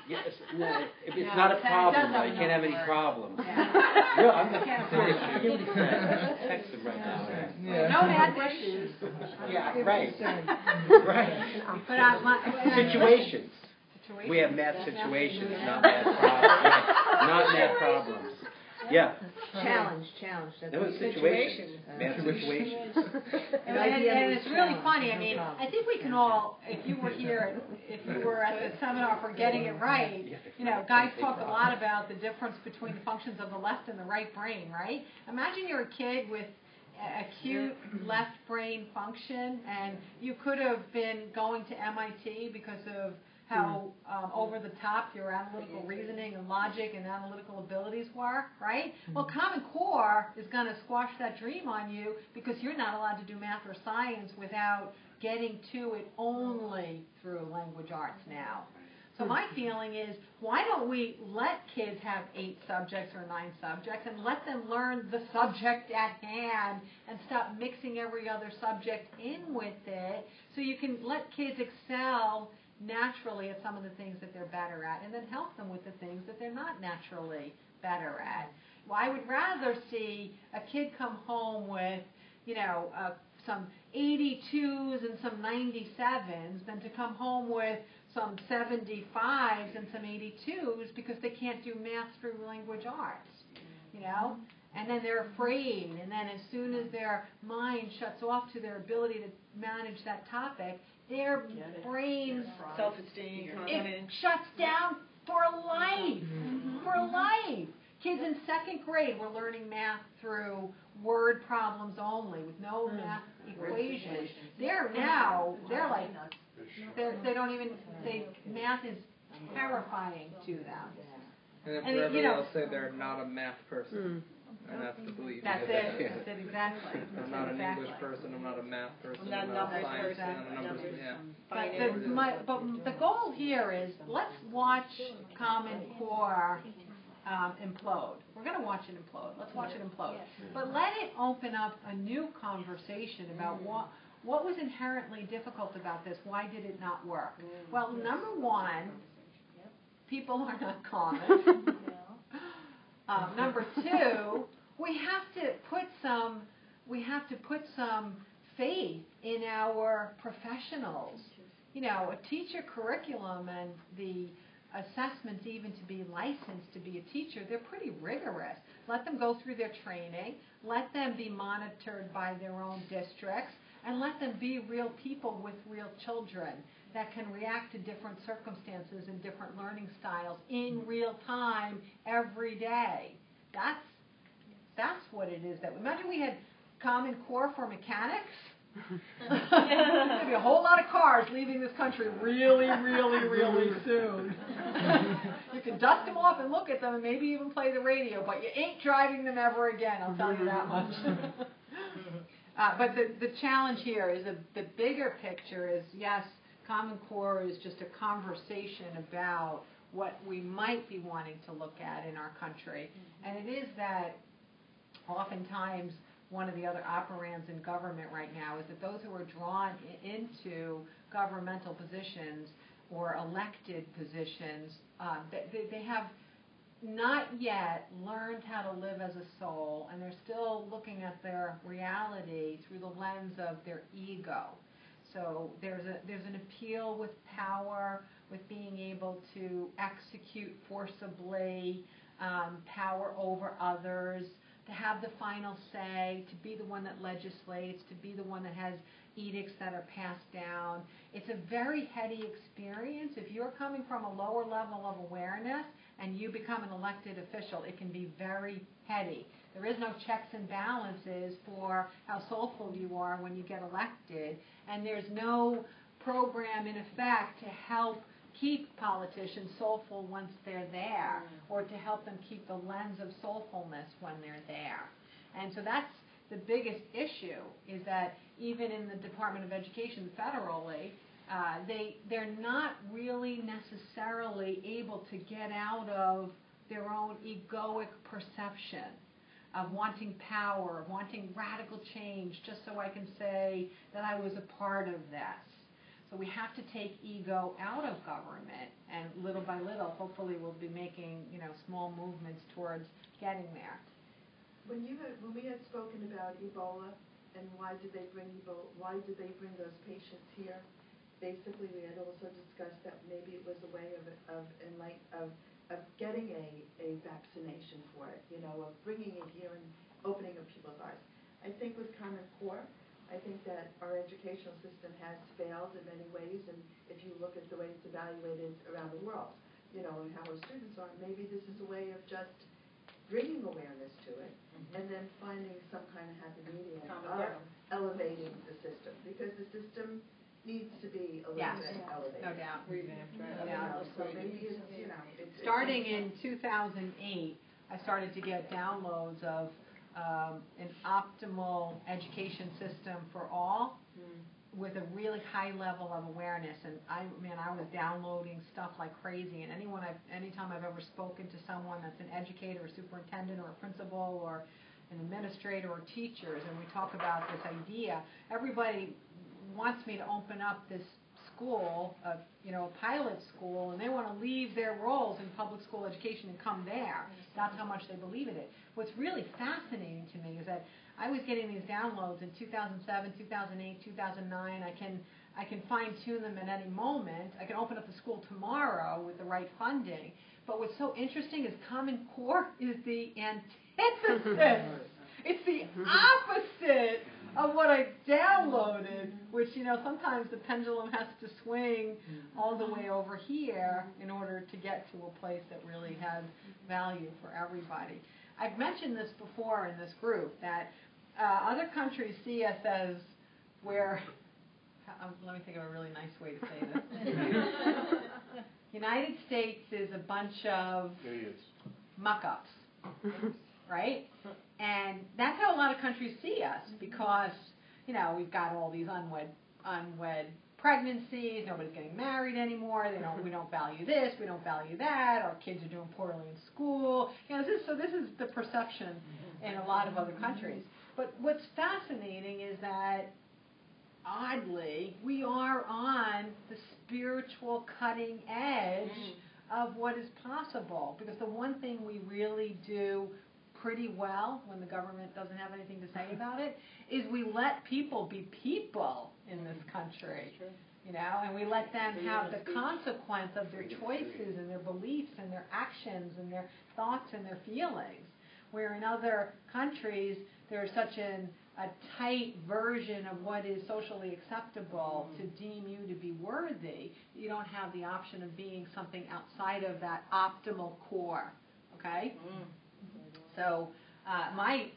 Yes, no, it's not a problem. You can't have any problems. Real, I'm not serious. Text him right now. No bad wishes. Yeah, right. But Situations. We have math situations, not math problems. Right. Not math problems. Yeah. Challenge. That's There was situations. Math situations. And it's really funny. I mean, I think we can all, if you were here, if you were at the seminar for Getting It Right, guys talk a lot about the difference between the functions of the left and the right brain, right? Imagine you're a kid with acute left brain function, and you could have been going to MIT because of how over the top your analytical reasoning and logic and analytical abilities were, right? Well, Common Core is going to squash that dream on you because you're not allowed to do math or science without getting to it only through language arts now. So my feeling is, why don't we let kids have 8 subjects or 9 subjects and let them learn the subject at hand and stop mixing every other subject in with it, so you can let kids excel naturally at some of the things that they're better at, and then help them with the things that they're not naturally better at. Well, I would rather see a kid come home with, some 82s and some 97s than to come home with some 75s and some 82s because they can't do math through language arts, And then they're afraid, and then as soon as their mind shuts off to their ability to manage that topic, their brains, self-esteem, it shuts down for life, for life. Kids in 2nd grade were learning math through word problems only with no math equations. They're like, they don't even, math is terrifying to them. And then forever they'll say they're not a math person. And that's the belief. That's it, exactly. I'm not an English person, I'm not a math person, I'm not a science person, I'm a numbers person, But the goal here is, let's watch Common Core implode. We're going to watch it implode. Let's watch it implode. But let it open up a new conversation about what was inherently difficult about this. Why did it not work? Well, number one, people are not common. Number 2, we have to put some faith in our professionals. A teacher curriculum and the assessments, even to be licensed to be a teacher, they're pretty rigorous. Let them go through their training, let them be monitored by their own districts, and let them be real people with real children that can react to different circumstances and different learning styles in real time every day. That's what it is. Imagine we had Common Core for mechanics. There'd be a whole lot of cars leaving this country really, really, really soon. You can dust them off and look at them and maybe even play the radio, but you ain't driving them ever again, I'll tell you that much. But the challenge here is the bigger picture is, yes, Common Core is just a conversation about what we might be wanting to look at in our country. And it is that oftentimes one of the other operands in government right now is that those who are drawn into governmental positions or elected positions, they have not yet learned how to live as a soul, and they're still looking at their reality through the lens of their ego. So there's an appeal with power, with being able to execute forcibly, power over others, to have the final say, to be the one that legislates, to be the one that has edicts that are passed down. It's a very heady experience. If you're coming from a lower level of awareness and you become an elected official, it can be very heady. There is no checks and balances for how soulful you are when you get elected, and there's no program in effect to help keep politicians soulful once they're there, or to help them keep the lens of soulfulness when they're there. And so that's the biggest issue, is that even in the Department of Education federally, they're not really necessarily able to get out of their own egoic perception. of wanting power, of wanting radical change, just so I can say that I was a part of this. So we have to take ego out of government, and little by little, hopefully we'll be making, small movements towards getting there. When we had spoken about Ebola and why did they bring those patients here, basically we had also discussed that maybe it was a way of getting a vaccination for it, of bringing it here and opening up people's eyes. I think with Common Core, I think that our educational system has failed in many ways, and if you look at the way it's evaluated around the world, and how our students are, maybe this is a way of just bringing awareness to it, and then finding some kind of happy medium of elevating the system, because the system needs to be a little bit elevated. No doubt. Revamped, right? So maybe it's Starting in 2008, I started to get downloads of an optimal education system for all, with a really high level of awareness. And I was downloading stuff like crazy. And anytime I've ever spoken to someone that's an educator, or superintendent, or a principal, or an administrator, or teachers, and we talk about this idea, everybody wants me to open up this school, a pilot school, and they want to leave their roles in public school education and come there. That's how much they believe in it. What's really fascinating to me is that I was getting these downloads in 2007, 2008, 2009. I can fine-tune them at any moment. I can open up the school tomorrow with the right funding. But what's so interesting is Common Core is the antithesis. It's the opposite of what I downloaded, which, sometimes the pendulum has to swing all the way over here in order to get to a place that really has value for everybody. I've mentioned this before in this group, that other countries see us as where, let me think of a really nice way to say this. United States is a bunch of muck-ups, right? And that's how a lot of countries see us, because, we've got all these unwed pregnancies, nobody's getting married anymore, we don't value this, we don't value that, our kids are doing poorly in school. This is the perception in a lot of other countries. But what's fascinating is that, oddly, we are on the spiritual cutting edge of what is possible, because the one thing we really do pretty well when the government doesn't have anything to say about it is we let people be people in this country, and we let them have the consequence of their choices and their beliefs and their actions and their thoughts and their feelings, where in other countries there's such a tight version of what is socially acceptable to deem you to be worthy. You don't have the option of being something outside of that optimal core, okay? So my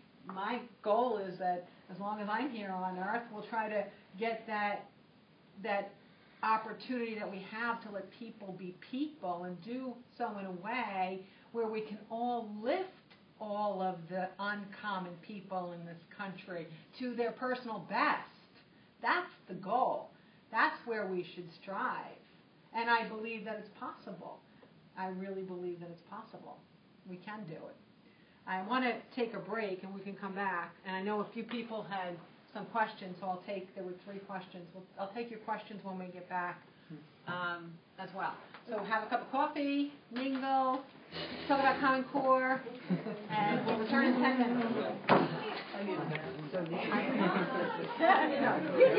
goal is that as long as I'm here on earth, we'll try to get that opportunity that we have to let people be people, and do so in a way where we can all lift all of the uncommon people in this country to their personal best. That's the goal. That's where we should strive. And I believe that it's possible. I really believe that it's possible. We can do it. I want to take a break, and we can come back. And I know a few people had some questions, so there were 3 questions. I'll take your questions when we get back as well. So have a cup of coffee, mingle, talk about Common Core, and we'll return in 10 minutes. You did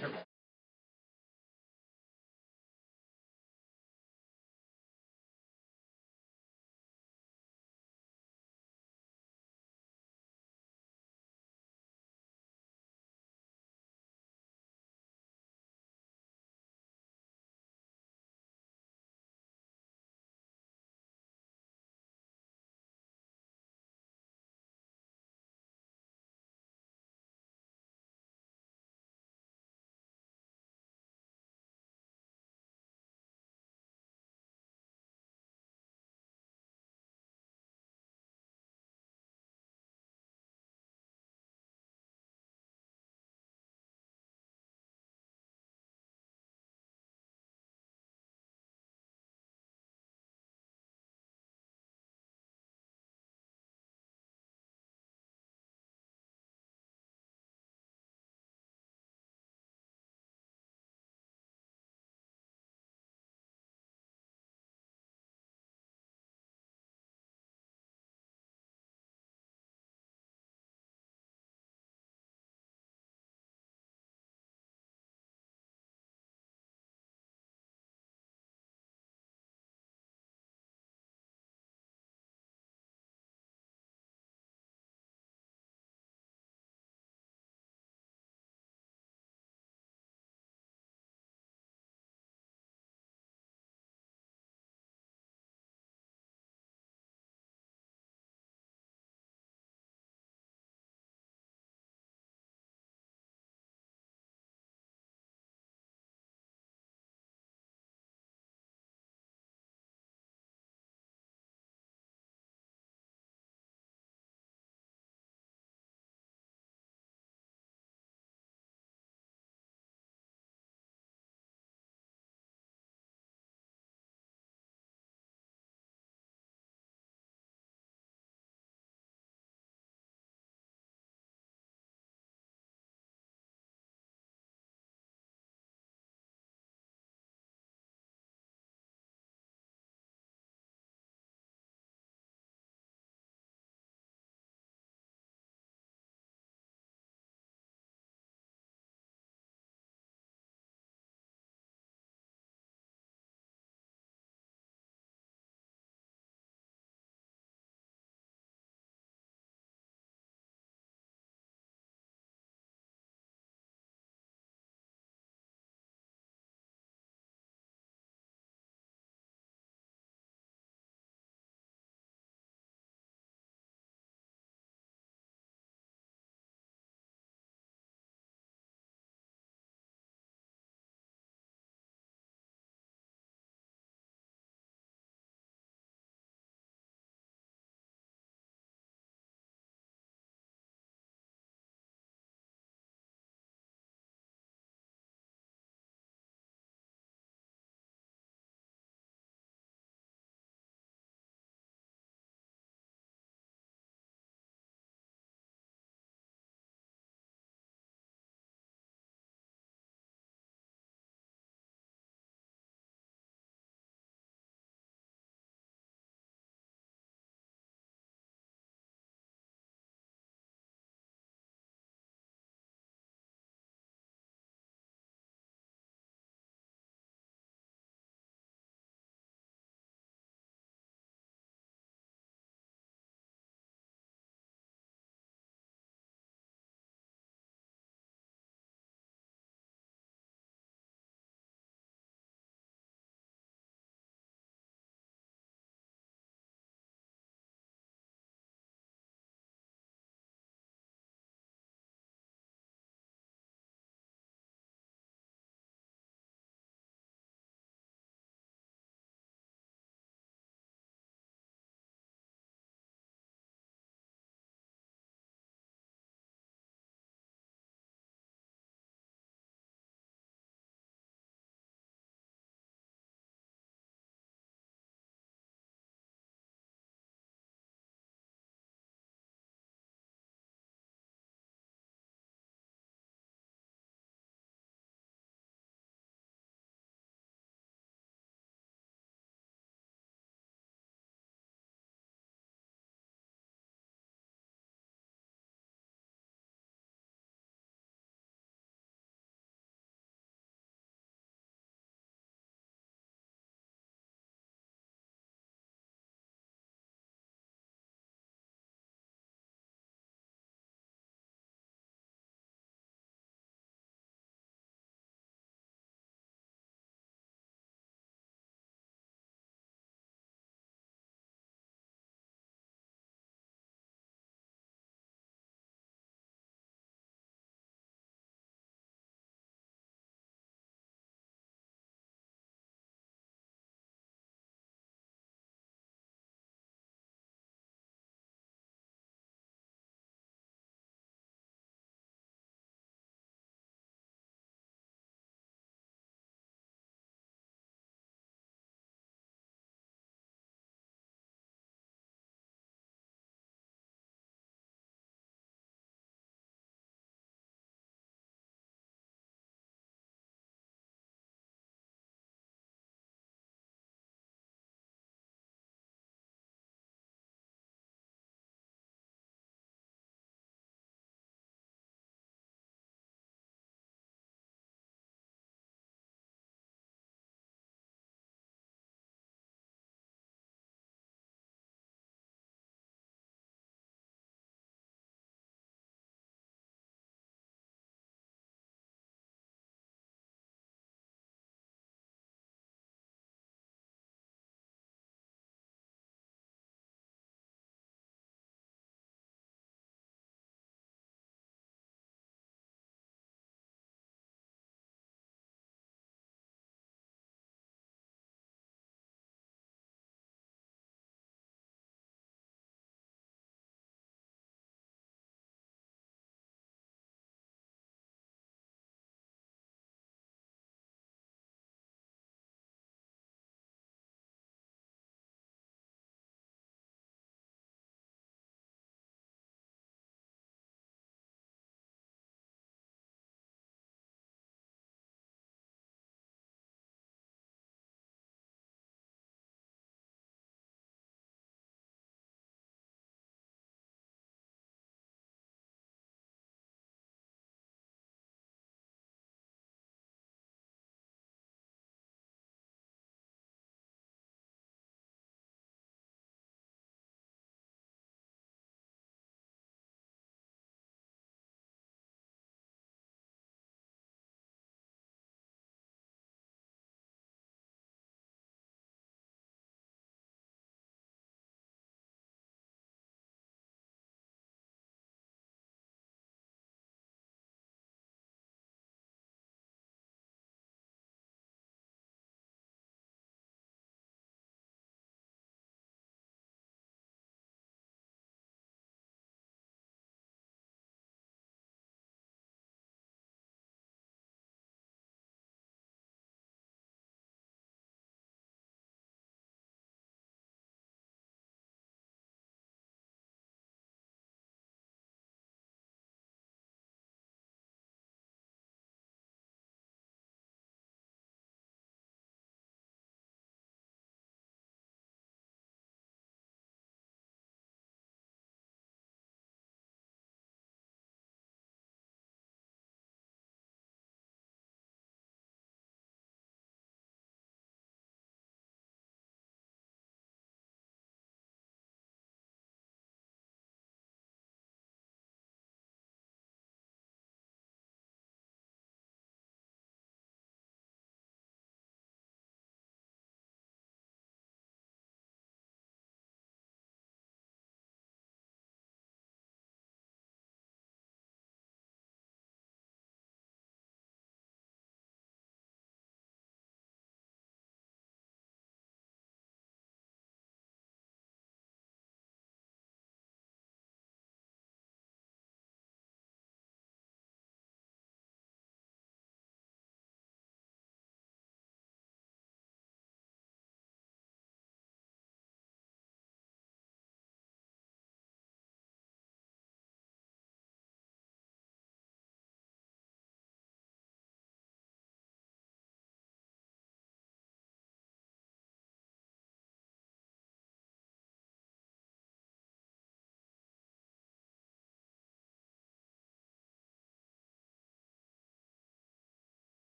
it.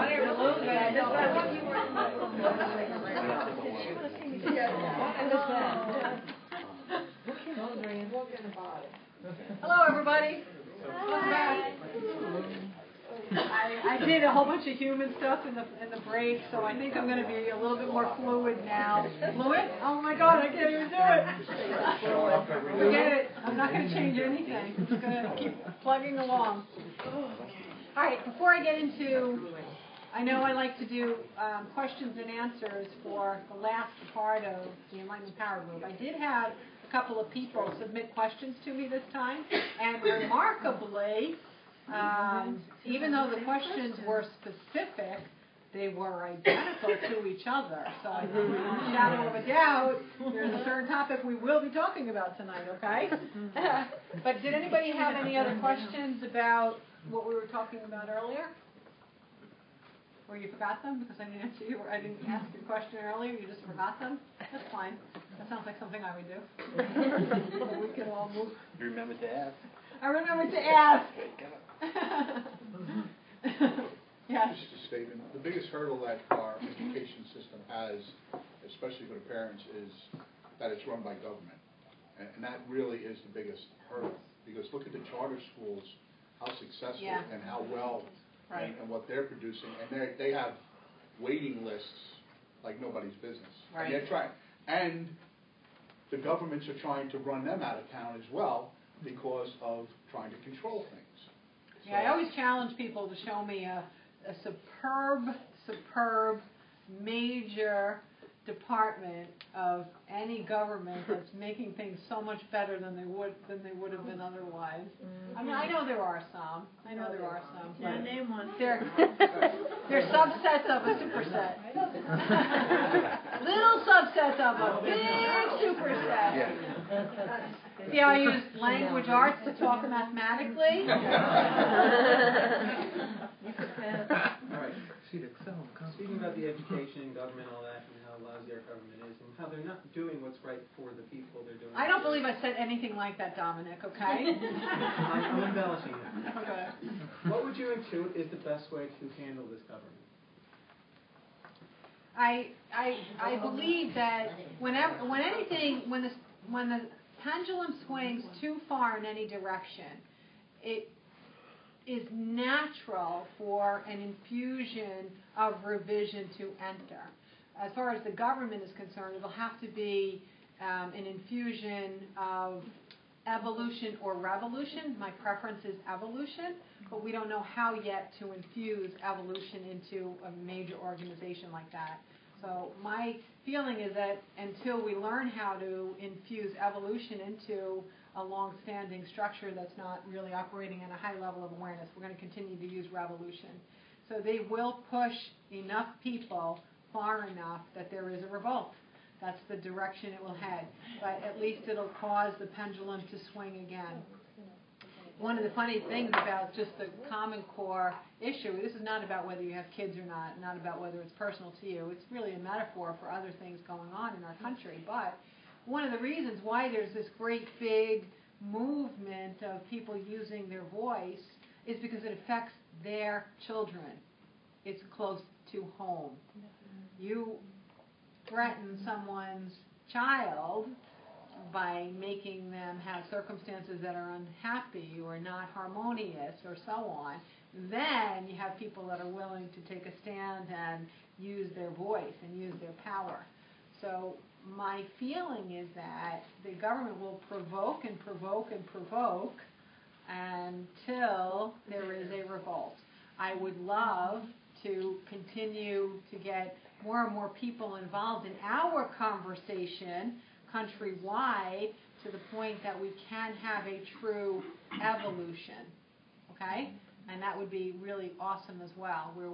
funny or blue, but I don't know. Hello, everybody. Welcome back. I did a whole bunch of human stuff in the break, so I think I'm going to be a little bit more fluid now. Fluid? Oh my God, I can't even do it. Forget it. I'm not going to change anything. I'm just going to keep plugging along. All right, before I get into, I know I like to do questions and answers for the last part of the Enlightenment Power Group. I did have a couple of people submit questions to me this time, and remarkably, even though the questions were specific, they were identical to each other. So, without a shadow of a doubt, there's a certain topic we will be talking about tonight, okay? But did anybody have any other questions about what we were talking about earlier? Or you forgot them because I didn't answer you, or I didn't ask your question earlier, you just forgot them? That's fine. That sounds like something I would do. We can all move. You remember to ask. I remembered to ask. Yes. Just a statement. The biggest hurdle that our education system has, especially for the parents, is that it's run by government. And that really is the biggest hurdle. Because look at the charter schools, how successful and how well and what they're producing. And they have waiting lists like nobody's business. Right. And they're trying. And the governments are trying to run them out of town as well because of trying to control things. Yeah, I always challenge people to show me a superb, major department of any government that's making things so much better than they would have been otherwise. I mean, I know there are some. Yeah, name one. They're subsets of a superset. Little subsets of a big superset. Yeah. See how I use language arts to talk mathematically? All right. Speaking about the education, government, all that, and how lousy our government is, and how they're not doing what's right for the people, they're doing. I don't believe I said anything like that, Dominic, okay? I'm embellishing it. Okay. What would you intuit is the best way to handle this government? I believe that when the pendulum swings too far in any direction, it is natural for an infusion of revision to enter. As far as the government is concerned, it'll have to be an infusion of evolution or revolution. My preference is evolution, but we don't know how yet to infuse evolution into a major organization like that. So my feeling is that until we learn how to infuse evolution into a long-standing structure that's not really operating at a high level of awareness, we're going to continue to use revolution. So they will push enough people far enough that there is a revolt. That's the direction it will head. But at least it'll cause the pendulum to swing again. One of the funny things about just the Common Core issue, this is not about whether you have kids or not about whether it's personal to you. It's really a metaphor for other things going on in our country. But one of the reasons why there's this great big movement of people using their voice is because it affects their children. It's close to home. You threaten someone's child by making them have circumstances that are unhappy or not harmonious or so on, then you have people that are willing to take a stand and use their voice and use their power. So my feeling is that the government will provoke and provoke and provoke until there is a revolt. I would love to continue to get more and more people involved in our conversation countrywide to the point that we can have a true evolution, okay? And that would be really awesome as well, where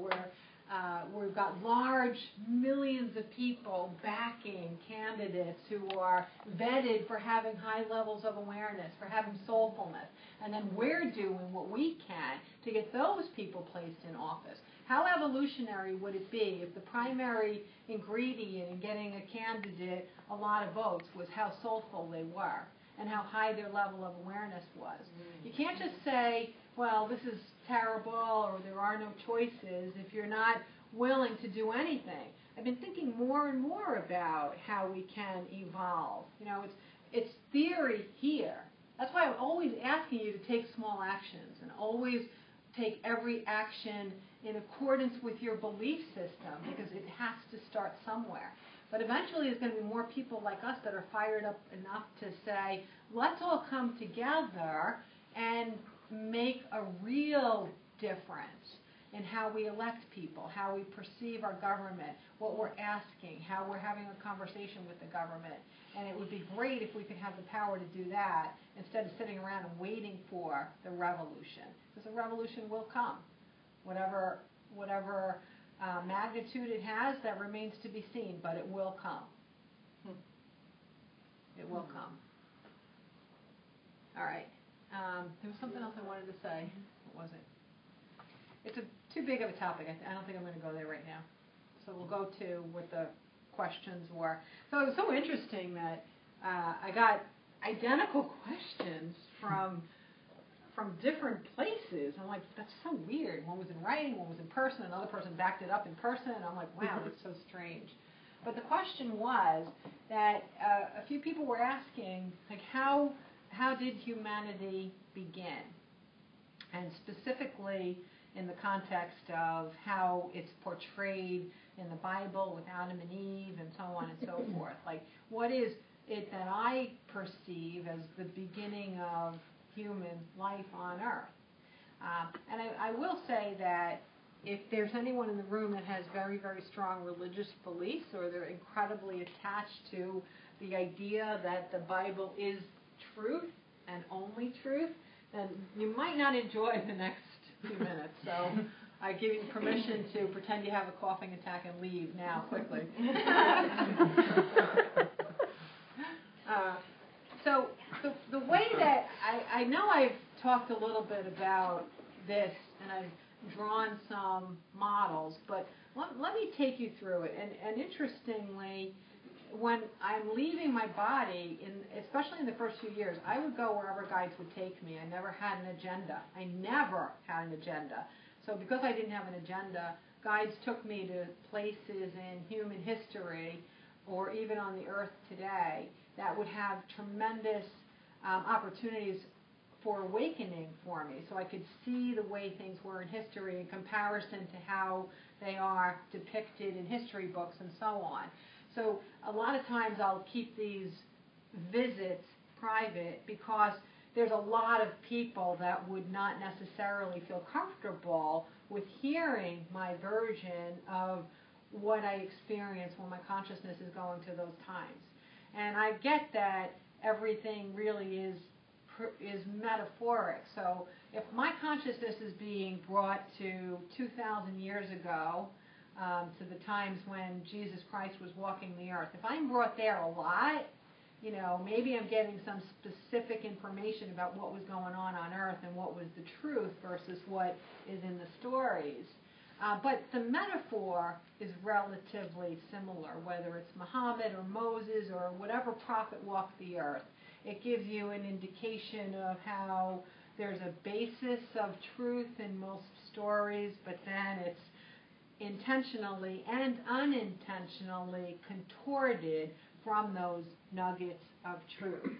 we've got large millions of people backing candidates who are vetted for having high levels of awareness, for having soulfulness, and then we're doing what we can to get those people placed in office. How evolutionary would it be if the primary ingredient in getting a candidate a lot of votes was how soulful they were and how high their level of awareness was? You can't just say, well, this is terrible, or there are no choices, if you're not willing to do anything. I've been thinking more and more about how we can evolve. It's theory here. That's why I'm always asking you to take small actions and always take every action in accordance with your belief system, because it has to start somewhere. But eventually there's going to be more people like us that are fired up enough to say, let's all come together and make a real difference in how we elect people, how we perceive our government, what we're asking, how we're having a conversation with the government. And it would be great if we could have the power to do that instead of sitting around and waiting for the revolution. Because the revolution will come. Whatever magnitude it has, that remains to be seen, but it will come. It will come. All right. There was something else I wanted to say. What was it? It's too big of a topic. I don't think I'm going to go there right now. So we'll go to what the questions were. So it was so interesting that I got identical questions from different places. I'm like, that's so weird. One was in writing, one was in person, another person backed it up in person. And I'm like, wow, that's so strange. But the question was that a few people were asking, like, how did humanity begin? And specifically in the context of how it's portrayed in the Bible with Adam and Eve and so on and so forth. Like, what is it that I perceive as the beginning of human life on Earth? And I will say that if there's anyone in the room that has very, very strong religious beliefs, or they're incredibly attached to the idea that the Bible is truth and only truth, then you might not enjoy the next few minutes. So I give you permission to pretend you have a coughing attack and leave now quickly. So the way that I know I've talked a little bit about this, and I've drawn some models, but let me take you through it. And interestingly, when I'm leaving my body, especially in the first few years, I would go wherever guides would take me. I never had an agenda. So because I didn't have an agenda, guides took me to places in human history or even on the earth today that would have tremendous opportunities for awakening for me. So I could see the way things were in history in comparison to how they are depicted in history books and so on. So a lot of times I'll keep these visits private because there's a lot of people that would not necessarily feel comfortable with hearing my version of what I experience when my consciousness is going to those times. And I get that everything really is metaphoric. So if my consciousness is being brought to 2,000 years ago, to the times when Jesus Christ was walking the earth, if I'm brought there a lot, maybe I'm getting some specific information about what was going on earth and what was the truth versus what is in the stories. But the metaphor is relatively similar, whether it's Muhammad or Moses or whatever prophet walked the earth. It gives you an indication of how there's a basis of truth in most stories, but then it's intentionally and unintentionally contorted from those nuggets of truth.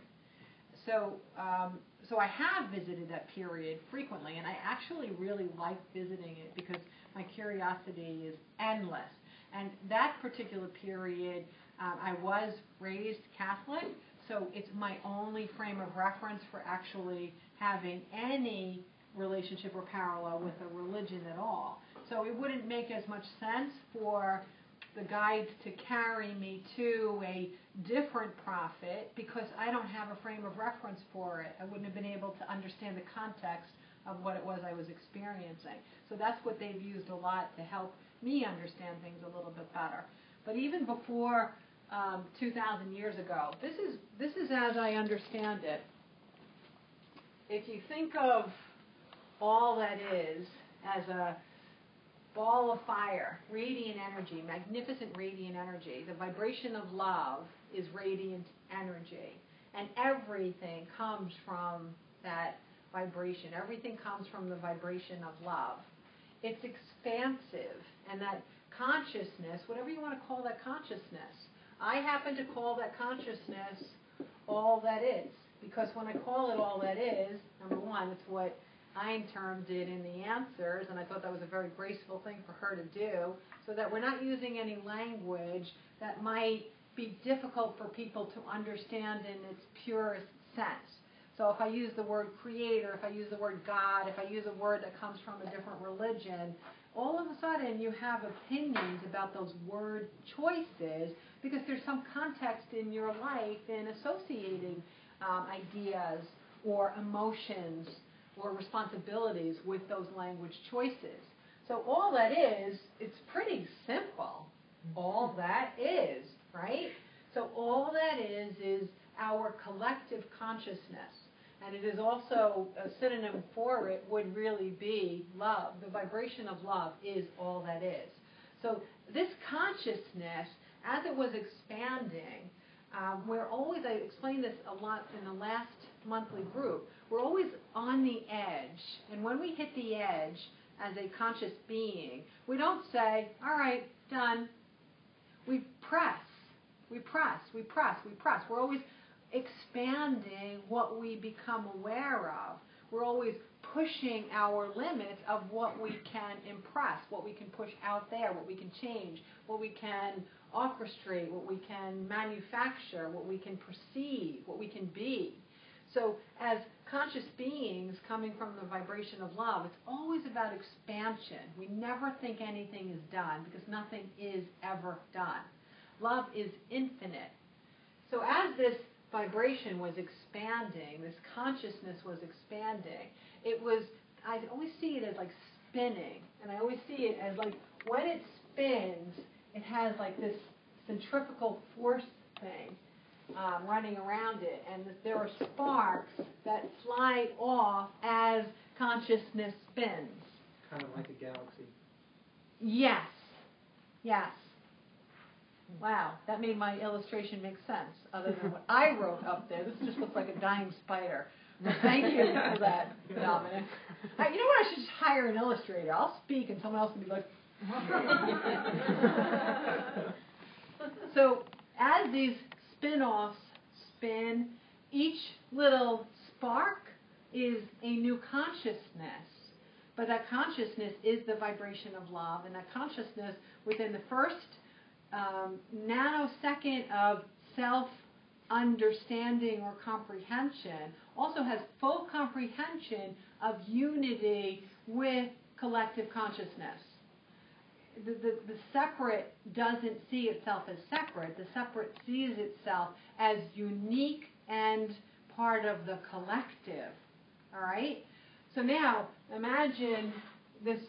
So I have visited that period frequently, and I actually really like visiting it because my curiosity is endless. And that particular period, I was raised Catholic, so it's my only frame of reference for actually having any relationship or parallel with a religion at all. So it wouldn't make as much sense for the guides to carry me to a different prophet because I don't have a frame of reference for it. I wouldn't have been able to understand the context of what it was I was experiencing. So that's what they've used a lot to help me understand things a little bit better. But even before 2,000 years ago, this is as I understand it. If you think of all that is as a ball of fire, radiant energy, magnificent radiant energy. The vibration of love is radiant energy. And everything comes from that vibration. Everything comes from the vibration of love. It's expansive, and that consciousness, whatever you want to call that consciousness, I happen to call that consciousness all that is, because when I call it all that is, number one, it's what Einterm did in the answers, and I thought that was a very graceful thing for her to do, so that we're not using any language that might be difficult for people to understand in its purest sense. So if I use the word creator, if I use the word God, if I use a word that comes from a different religion, all of a sudden you have opinions about those word choices because there's some context in your life in associating ideas or emotions or responsibilities with those language choices. So all that is, it's pretty simple. All that is, right? So all that is our collective consciousness. And it is also a synonym for it would really be love. The vibration of love is all that is. So this consciousness, as it was expanding, we're always, I explained this a lot in the last monthly group, we're always on the edge. And when we hit the edge as a conscious being, we don't say, all right, done. We press. We press. We press. We press. We're always expanding what we become aware of. We're always pushing our limits of what we can impress, what we can push out there, what we can change, what we can orchestrate, what we can manufacture, what we can perceive, what we can be. So as conscious beings coming from the vibration of love, it's always about expansion. We never think anything is done because nothing is ever done. Love is infinite. So as this vibration was expanding, this consciousness was expanding, it was, I always see it as like spinning, and I always see it as like when it spins, it has like this centrifugal force thing running around it, and there are sparks that fly off as consciousness spins. Kind of like a galaxy. Yes. Yes. Wow, that made my illustration make sense, other than what I wrote up there. This just looks like a dying spider. Well, thank you for that, Dominic. You know what? I should just hire an illustrator. I'll speak, and someone else can be like... So, as these spin-offs spin, each little spark is a new consciousness. But that consciousness is the vibration of love, and that consciousness within the first nanosecond of self-understanding or comprehension also has full comprehension of unity with collective consciousness. The separate doesn't see itself as separate. The separate sees itself as unique and part of the collective. All right? So now, imagine this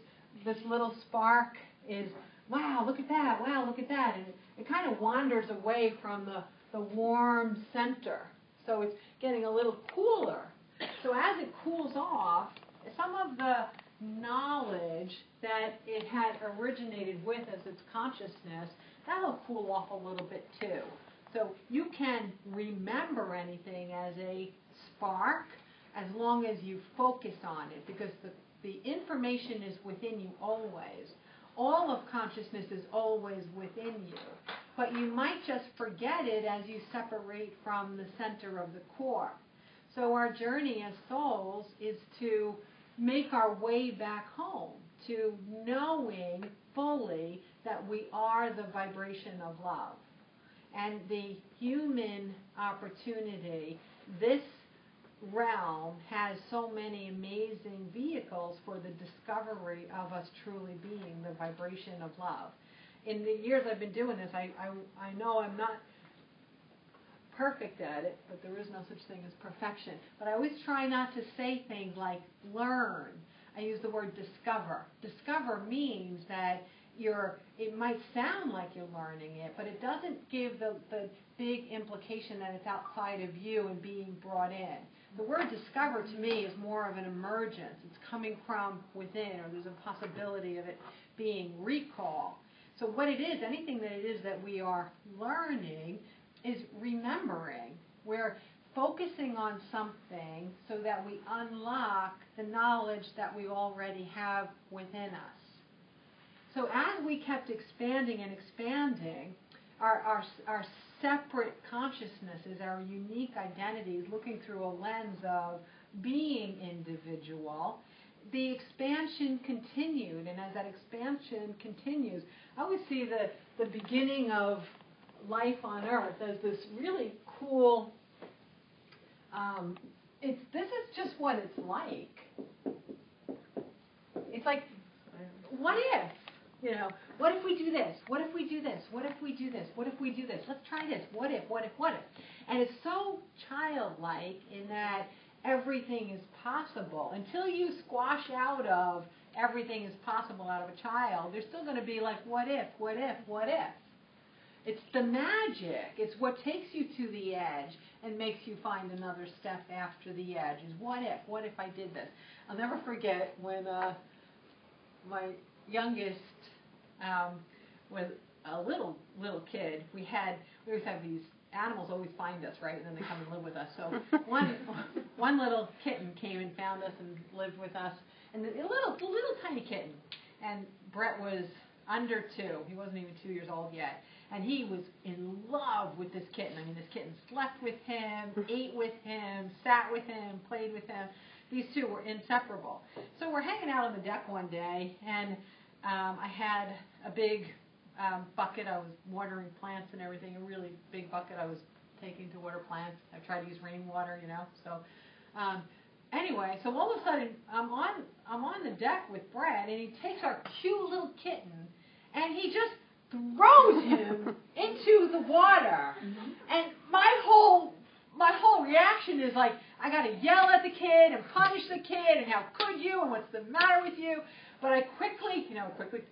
little spark is, wow, look at that, wow, look at that. And it kind of wanders away from the warm center. So it's getting a little cooler. So as it cools off, some of the knowledge that it had originated with as its consciousness, that'll cool off a little bit too. So you can remember anything as a spark as long as you focus on it, because the information is within you always. All of consciousness is always within you, but you might just forget it as you separate from the center of the core. So our journey as souls is to make our way back home, to knowing fully that we are the vibration of love. And the human opportunity, this realm has so many amazing vehicles for the discovery of us truly being the vibration of love. In the years I've been doing this, I know I'm not perfect at it, but there is no such thing as perfection. But I always try not to say things like learn. I use the word discover. Discover means that it might sound like you're learning it, but it doesn't give the big implication that it's outside of you and being brought in. The word discover to me is more of an emergence. It's coming from within, or there's a possibility of it being recall. So what it is, anything that it is that we are learning, is remembering. We're focusing on something so that we unlock the knowledge that we already have within us. So as we kept expanding and expanding, our separate consciousnesses, our unique identities, looking through a lens of being individual, the expansion continued. And as that expansion continues, I always see the beginning of life on Earth as this really cool, this is just what it's like. It's like, what if? You know, what if we do this? What if we do this? What if we do this? What if we do this? Let's try this. What if, what if, what if? And it's so childlike in that everything is possible. Until you squash out of everything is possible out of a child, there's still going to be like, what if, what if, what if? It's the magic. It's what takes you to the edge and makes you find another step after the edge is what if I did this? I'll never forget when my youngest was a little kid. We always have these animals always find us, right? And then they come and live with us. So one little kitten came and found us and lived with us, and a little tiny kitten. And Brett was under 2. He wasn't even 2 years old yet. And he was in love with this kitten. I mean, this kitten slept with him, ate with him, sat with him, played with him. These two were inseparable. So we're hanging out on the deck one day, and I had a big bucket. I was watering plants and everything, a really big bucket I was taking to water plants. I try to use rainwater, you know. So anyway, so all of a sudden I'm on the deck with Brad, and he takes our cute little kitten, and he just throws him into the water. And my whole reaction is like, I got to yell at the kid and punish the kid, and how could you, and what's the matter with you? But I quickly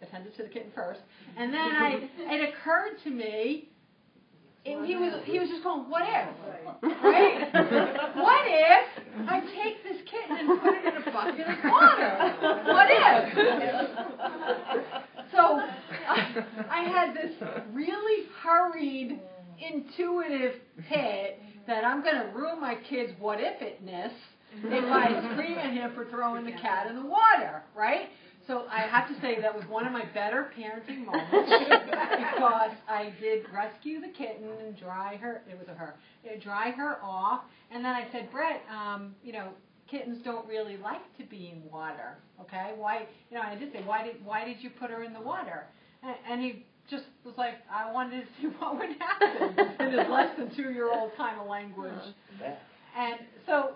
attended to the kitten first, and then it occurred to me, he was just going, what if, right? What if I take this kitten and put it in a bucket of water? What if? So I had this really hurried, intuitive hit that I'm going to ruin my kid's what if-itness if I scream at him for throwing the cat in the water, right? So I have to say that was one of my better parenting moments because I did rescue the kitten and dry her off, and then I said, Brett, kittens don't really like to be in water, okay? Why, I did say, why did you put her in the water? And he just was like, I wanted to see what would happen in his less than 2-year-old kind of language. And so,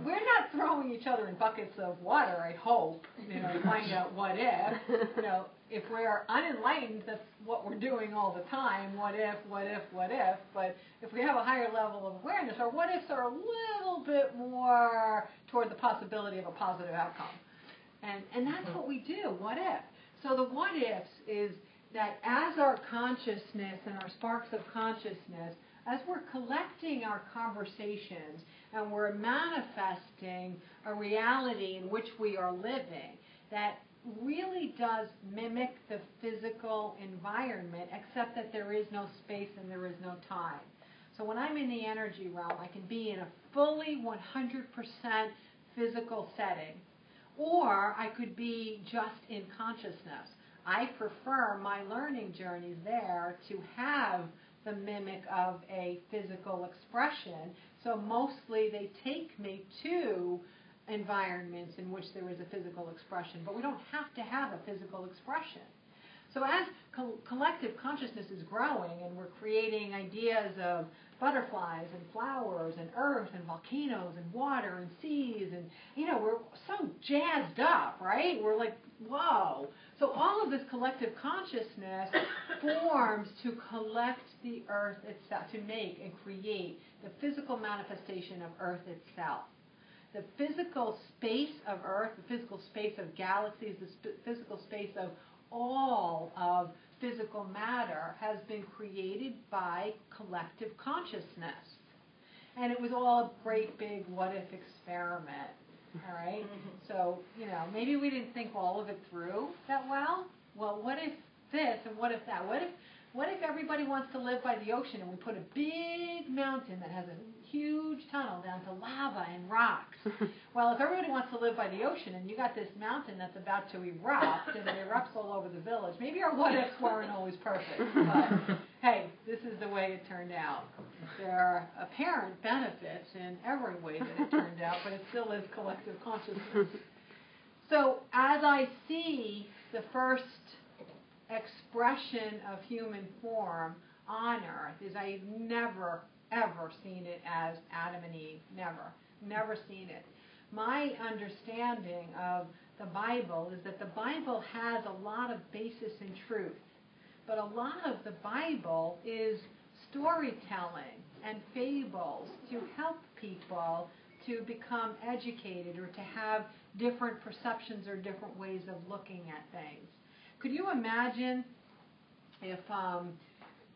we're not throwing each other in buckets of water, I hope, to find out what if. If we're unenlightened, that's what we're doing all the time, what if, what if, what if. But if we have a higher level of awareness, our what ifs are a little bit more toward the possibility of a positive outcome. And that's what we do, what if. So the what ifs is that as our consciousness and our sparks of consciousness, as we're collecting our conversations and we're manifesting a reality in which we are living that really does mimic the physical environment, except that there is no space and there is no time. So when I'm in the energy realm, I can be in a fully 100% physical setting, or I could be just in consciousness. I prefer my learning journeys there to have the mimic of a physical expression. So mostly they take me to environments in which there is a physical expression, but we don't have to have a physical expression. So as collective consciousness is growing and we're creating ideas of butterflies and flowers and earth and volcanoes and water and seas and, we're so jazzed up, right? We're like, whoa. So all of this collective consciousness forms to collect the earth itself, to make and create the physical manifestation of earth itself. The physical space of earth, the physical space of galaxies, the physical space of all of physical matter has been created by collective consciousness. And it was all a great big what-if experiment, all right? So, maybe we didn't think all of it through that well. Well, what if this and what if that? What if What if everybody wants to live by the ocean and we put a big mountain that has a huge tunnel down to lava and rocks? Well, if everybody wants to live by the ocean and you got this mountain that's about to erupt and it erupts all over the village, maybe our what-ifs weren't always perfect, but hey, this is the way it turned out. There are apparent benefits in every way that it turned out, but it still is collective consciousness. So as I see the first expression of human form on earth, is I've never, ever seen it as Adam and Eve. Never seen it. My understanding of the Bible is that the Bible has a lot of basis in truth, but a lot of the Bible is storytelling and fables to help people to become educated or to have different perceptions or different ways of looking at things. Could you imagine if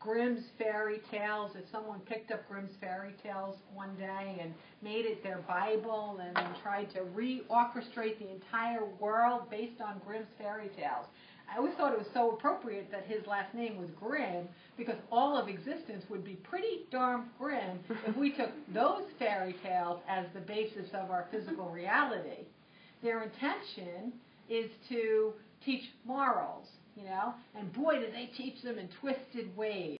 Grimm's fairy tales, if someone picked up Grimm's fairy tales one day and made it their Bible and then tried to reorchestrate the entire world based on Grimm's fairy tales? I always thought it was so appropriate that his last name was Grimm, because all of existence would be pretty darn grim if we took those fairy tales as the basis of our physical reality. Their intention is to teach morals, and boy, do they teach them in twisted ways.